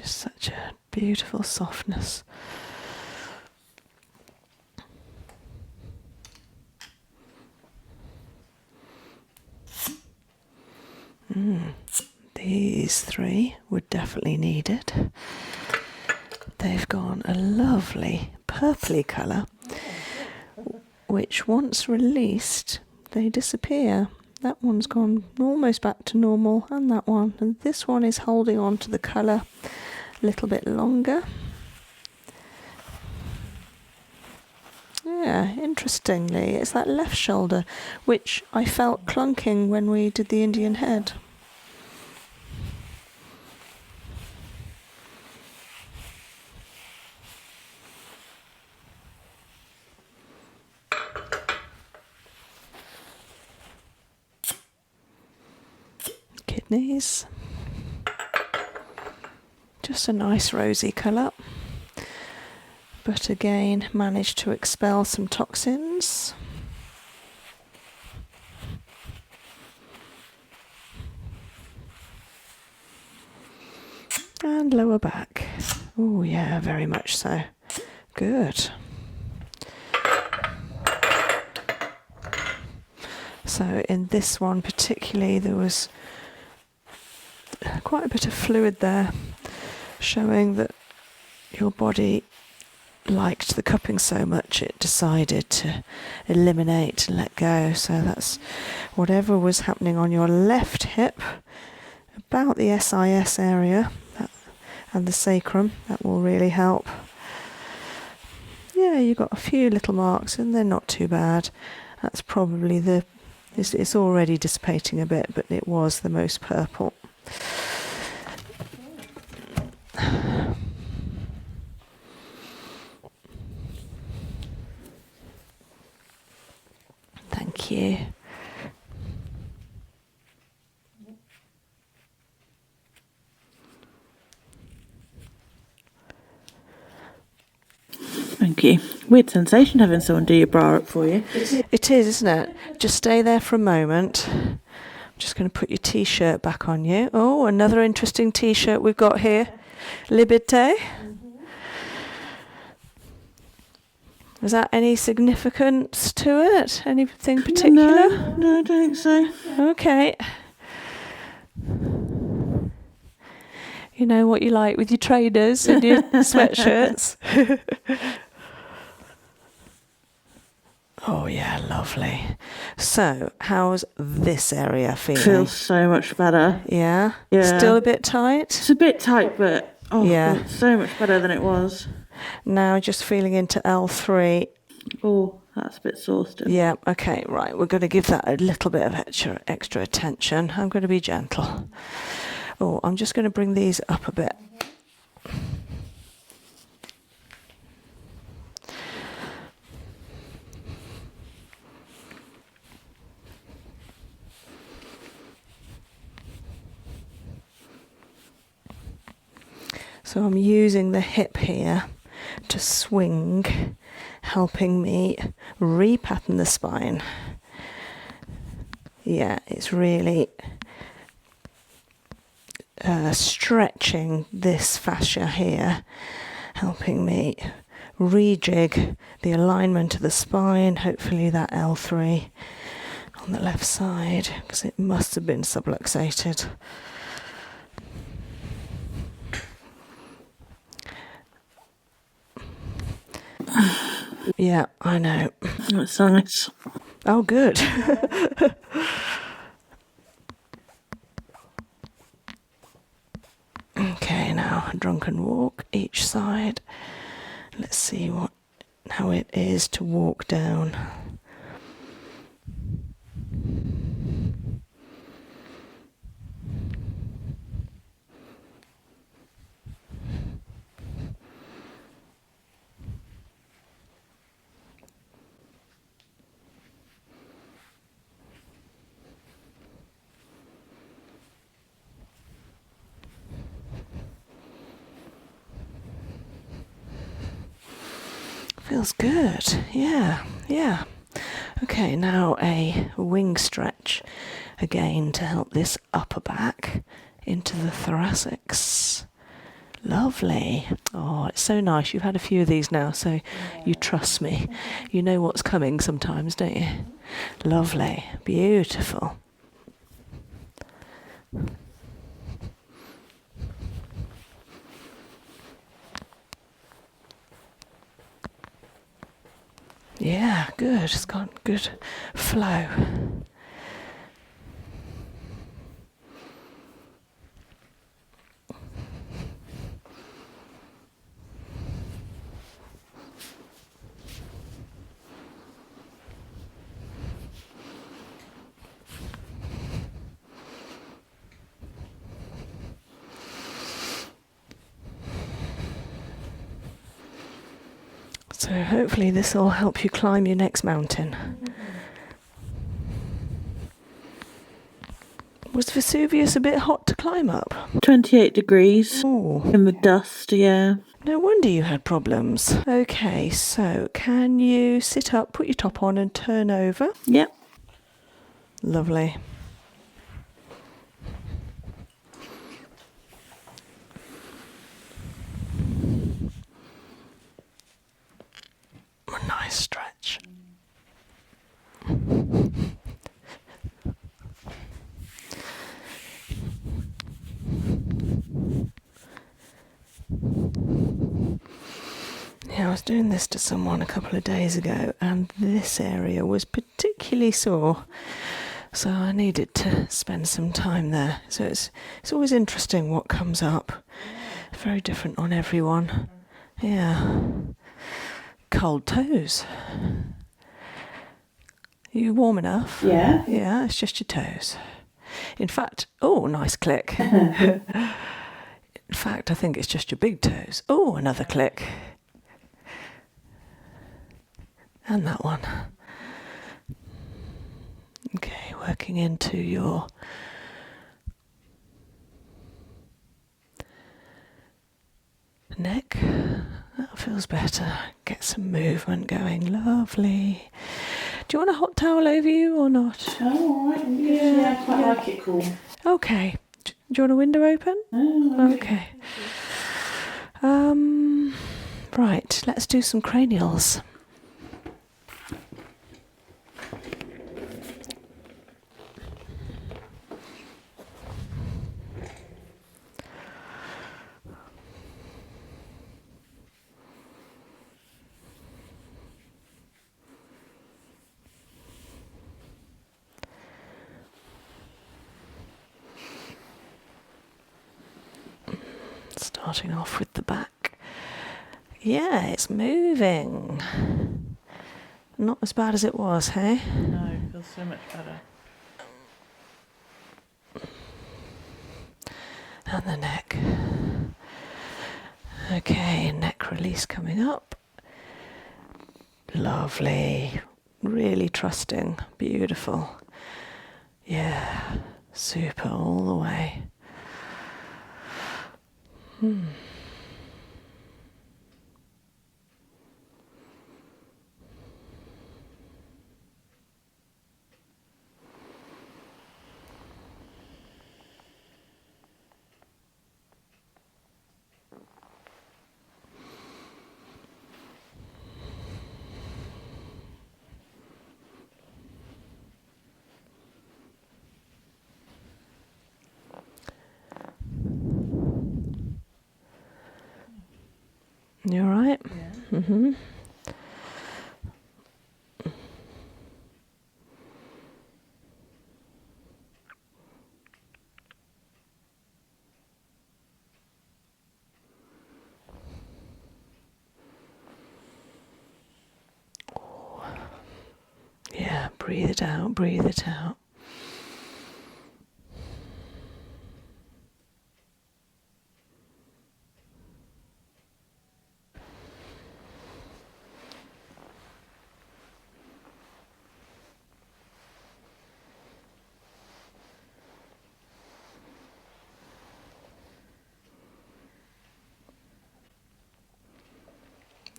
Just such a beautiful softness. These three were definitely needed. They've gone a lovely purpley colour, which once released, they disappear. That one's gone almost back to normal, and that one. And this one is holding on to the colour a little bit longer. Yeah, interestingly, it's that left shoulder, which I felt clunking when we did the Indian head. Kidneys. Just a nice rosy colour. But again, managed to expel some toxins. And lower back. Oh yeah, very much so. Good. So in this one particularly, there was quite a bit of fluid there, showing that your body liked the cupping so much it decided to eliminate and let go. So that's whatever was happening on your left hip, about the SIS area and the sacrum. That will really help. Yeah, you got a few little marks and they're not too bad. That's probably it's already dissipating a bit, but it was the most purple. Thank you. Thank you. Weird sensation having someone do your bra up for you. It is, isn't it? Just stay there for a moment. I'm just going to put your t-shirt back on you. Oh, another interesting t-shirt we've got here. Liberté. Is that any significance to it? Anything particular? No, I don't think so. Okay. You know what you like with your trainers and your sweatshirts. Oh yeah, lovely. So, how's this area feeling? Feels so much better. Yeah? Yeah. Still a bit tight? It's a bit tight, but Yeah. it's so much better than it was. Now just feeling into L3. Oh, that's a bit sore still. Yeah, okay, right. We're going to give that a little bit of extra attention. I'm going to be gentle. Oh, I'm just going to bring these up a bit. So I'm using the hip here to swing, helping me repattern the spine. Yeah, it's really stretching this fascia here, helping me rejig the alignment of the spine, hopefully that L3 on the left side, because it must have been subluxated. Yeah, I know. That's nice. Oh, good. Okay, now a drunken walk each side. Let's see how it is to walk down. Feels good. Yeah. Okay, now a wing stretch again to help this upper back into the thoracics. Lovely. Oh, it's so nice. You've had a few of these now, so you trust me. You know what's coming sometimes, don't you? Lovely. Beautiful. Yeah, good. It's got good flow. So hopefully this will help you climb your next mountain. Was Vesuvius a bit hot to climb up? 28 degrees Oh, in the dust, yeah. no wonder you had problems. Okay, so can you sit up, put your top on and turn over? Yep. Lovely. A nice stretch. Yeah, I was doing this to someone a couple of days ago and this area was particularly sore. So I needed to spend some time there. So it's always interesting what comes up. Very different on everyone. Yeah. Cold toes. Are you warm enough? Yeah. Yeah, it's just your toes. In fact, oh, nice click. In fact, I think it's just your big toes. Oh, another click. And that one. Okay, working into your neck. That feels better. Get some movement going. Lovely. Do you want a hot towel over you or not? Oh, all right. Yeah, I quite like it cool. Okay. Do you want a window open? Oh, Okay. Right, let's do some cranials. Starting off with the back. Yeah, it's moving. Not as bad as it was, hey? No, it feels so much better. And the neck. Okay, neck release coming up. Lovely. Really trusting. Beautiful. Yeah, super all the way. You all right? Yeah. Mm-hmm. Yeah, breathe it out, breathe it out.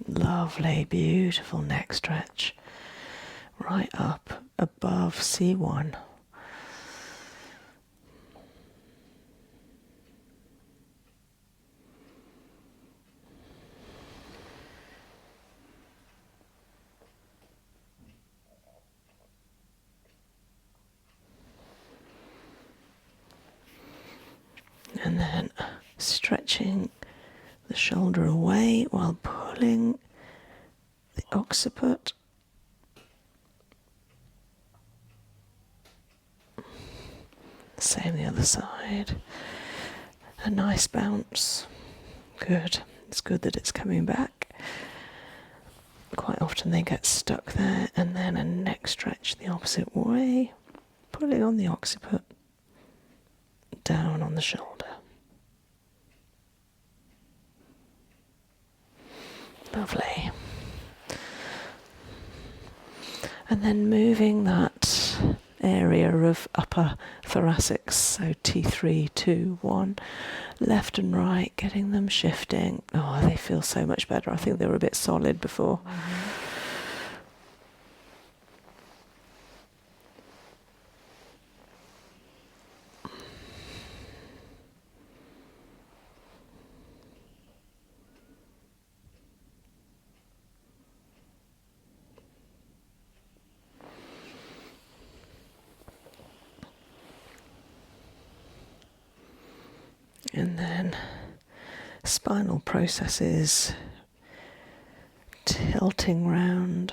Lovely, beautiful neck stretch. Right up above C1. And then stretching the shoulder away while pulling the occiput. Same the other side. A nice bounce. Good. It's good that it's coming back. Quite often they get stuck there. And then a neck stretch the opposite way. Pulling on the occiput. Down on the shoulder. Lovely. And then moving that area of upper thoracics, so T3, 2, 1, left and right, getting them shifting. Oh, they feel so much better. I think they were a bit solid before. And then spinal processes, tilting round.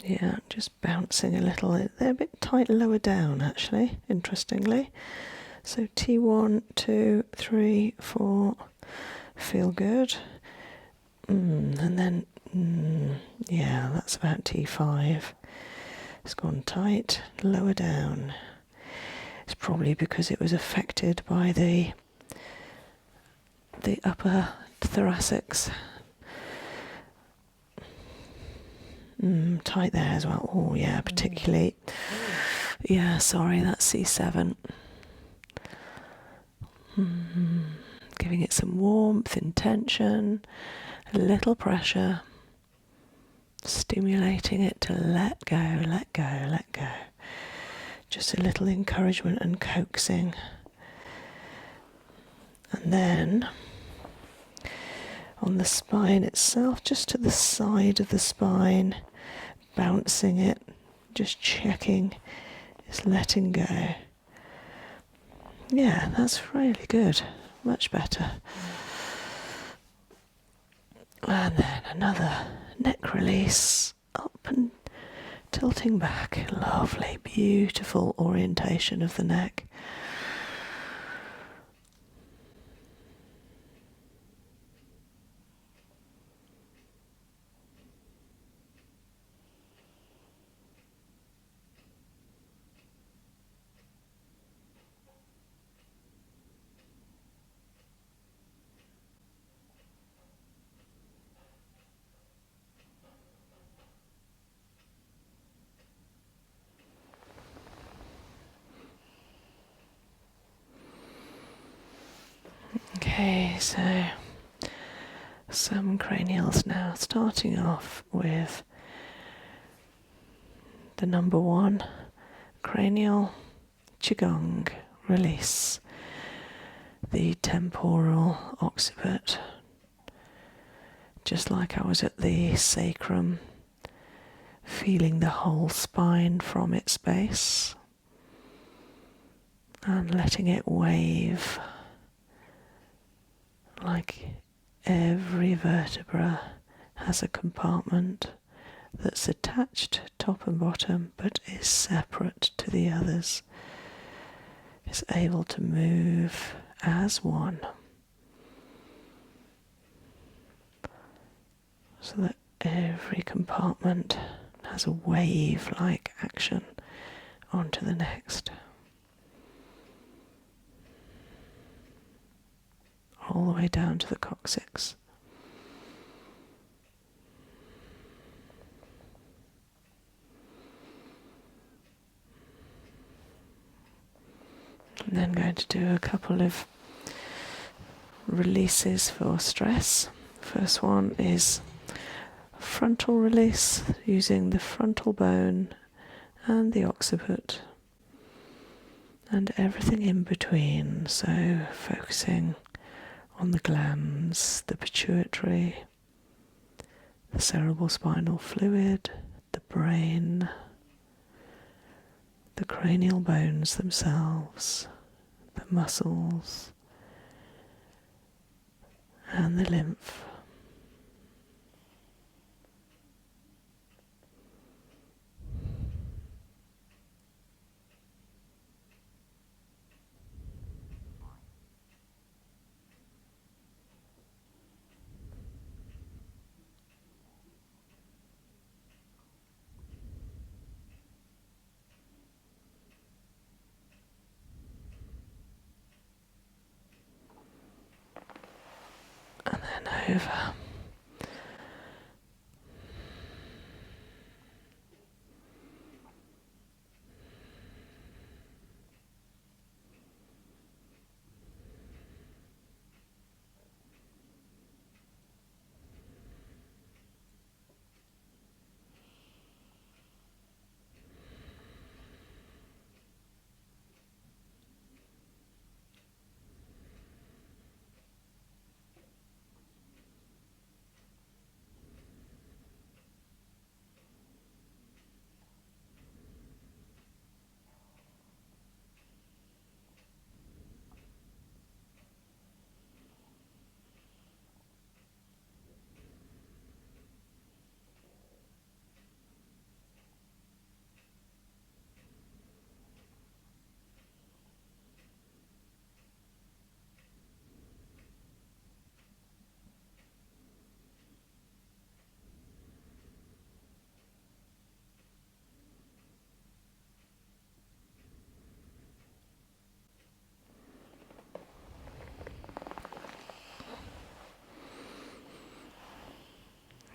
Yeah, just bouncing a little. They're a bit tight lower down, actually, interestingly. So T1, 2, 3, 4, feel good. And then, yeah, that's about T5. It's gone tight, lower down. It's probably because it was affected by the upper thoracics. Tight there as well. Oh yeah, particularly. Yeah, sorry, that's C7. Giving it some warmth, intention, a little pressure. Stimulating it to let go, let go, let go. Just a little encouragement and coaxing. And then on the spine itself, just to the side of the spine, bouncing it, just checking, just letting go. Yeah, that's really good. Much better. And then another neck release, up and tilting back. Lovely, beautiful orientation of the neck. Okay, so some cranials now, starting off with the number 1, cranial qigong release, the temporal occiput, just like I was at the sacrum, feeling the whole spine from its base and letting it wave. Like every vertebra has a compartment that's attached top and bottom but is separate to the others. Is able to move as one. So that every compartment has a wave-like action onto the next. All the way down to the coccyx. And then going to do a couple of releases for stress. First one is frontal release, using the frontal bone and the occiput and everything in between. So focusing on the glands, the pituitary, the cerebral spinal fluid, the brain, the cranial bones themselves, the muscles, and the lymph. And then over.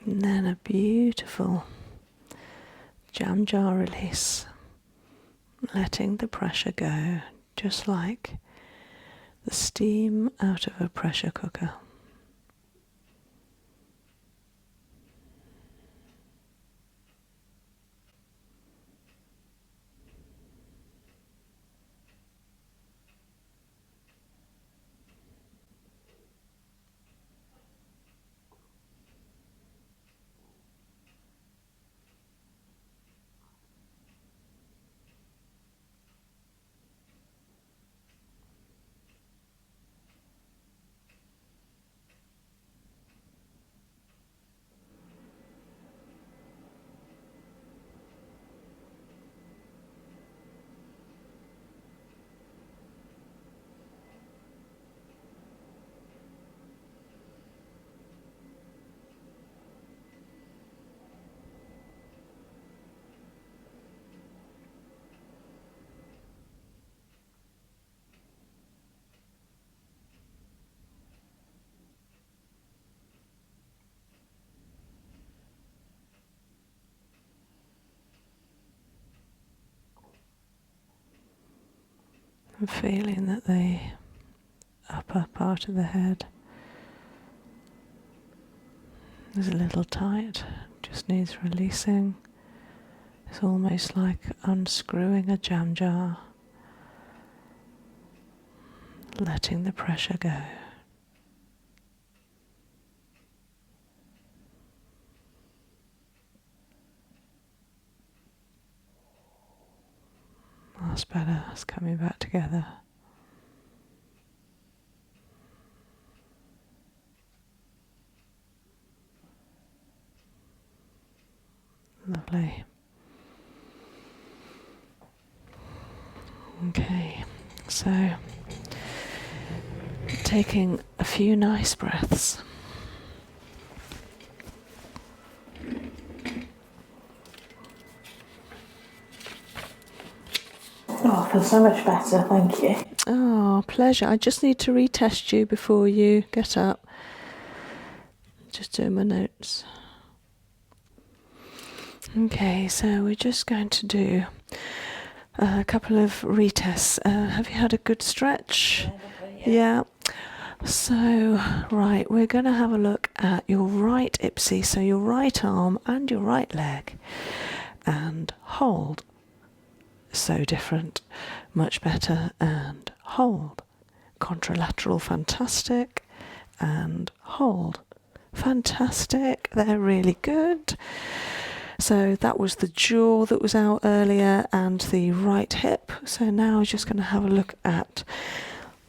And then a beautiful jam jaw release, letting the pressure go, just like the steam out of a pressure cooker. I'm feeling that the upper part of the head is a little tight, just needs releasing. It's almost like unscrewing a jam jar, letting the pressure go. That's better, it's coming back together. Lovely. Okay, so taking a few nice breaths. Oh, I feel so much better, thank you. Oh, pleasure. I just need to retest you before you get up. Just doing my notes. Okay, so we're just going to do a couple of retests. Have you had a good stretch? Yeah. So, right, we're going to have a look at your right ipsy, so your right arm and your right leg, and hold. So different, much better, and hold. Contralateral, fantastic, and hold. Fantastic, they're really good. So that was the jaw that was out earlier and the right hip. So now I'm just going to have a look at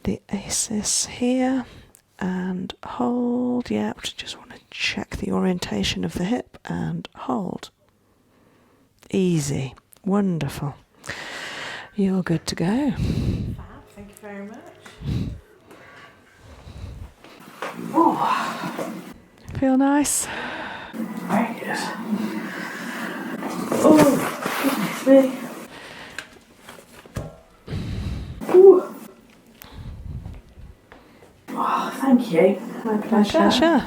the ACES here and hold. Yeah, just want to check the orientation of the hip and hold. Easy. Wonderful. You're good to go. Thank you very much. Feel nice? Very good. Oh, goodness me. Ooh. Oh, thank you. My pleasure. Pleasure.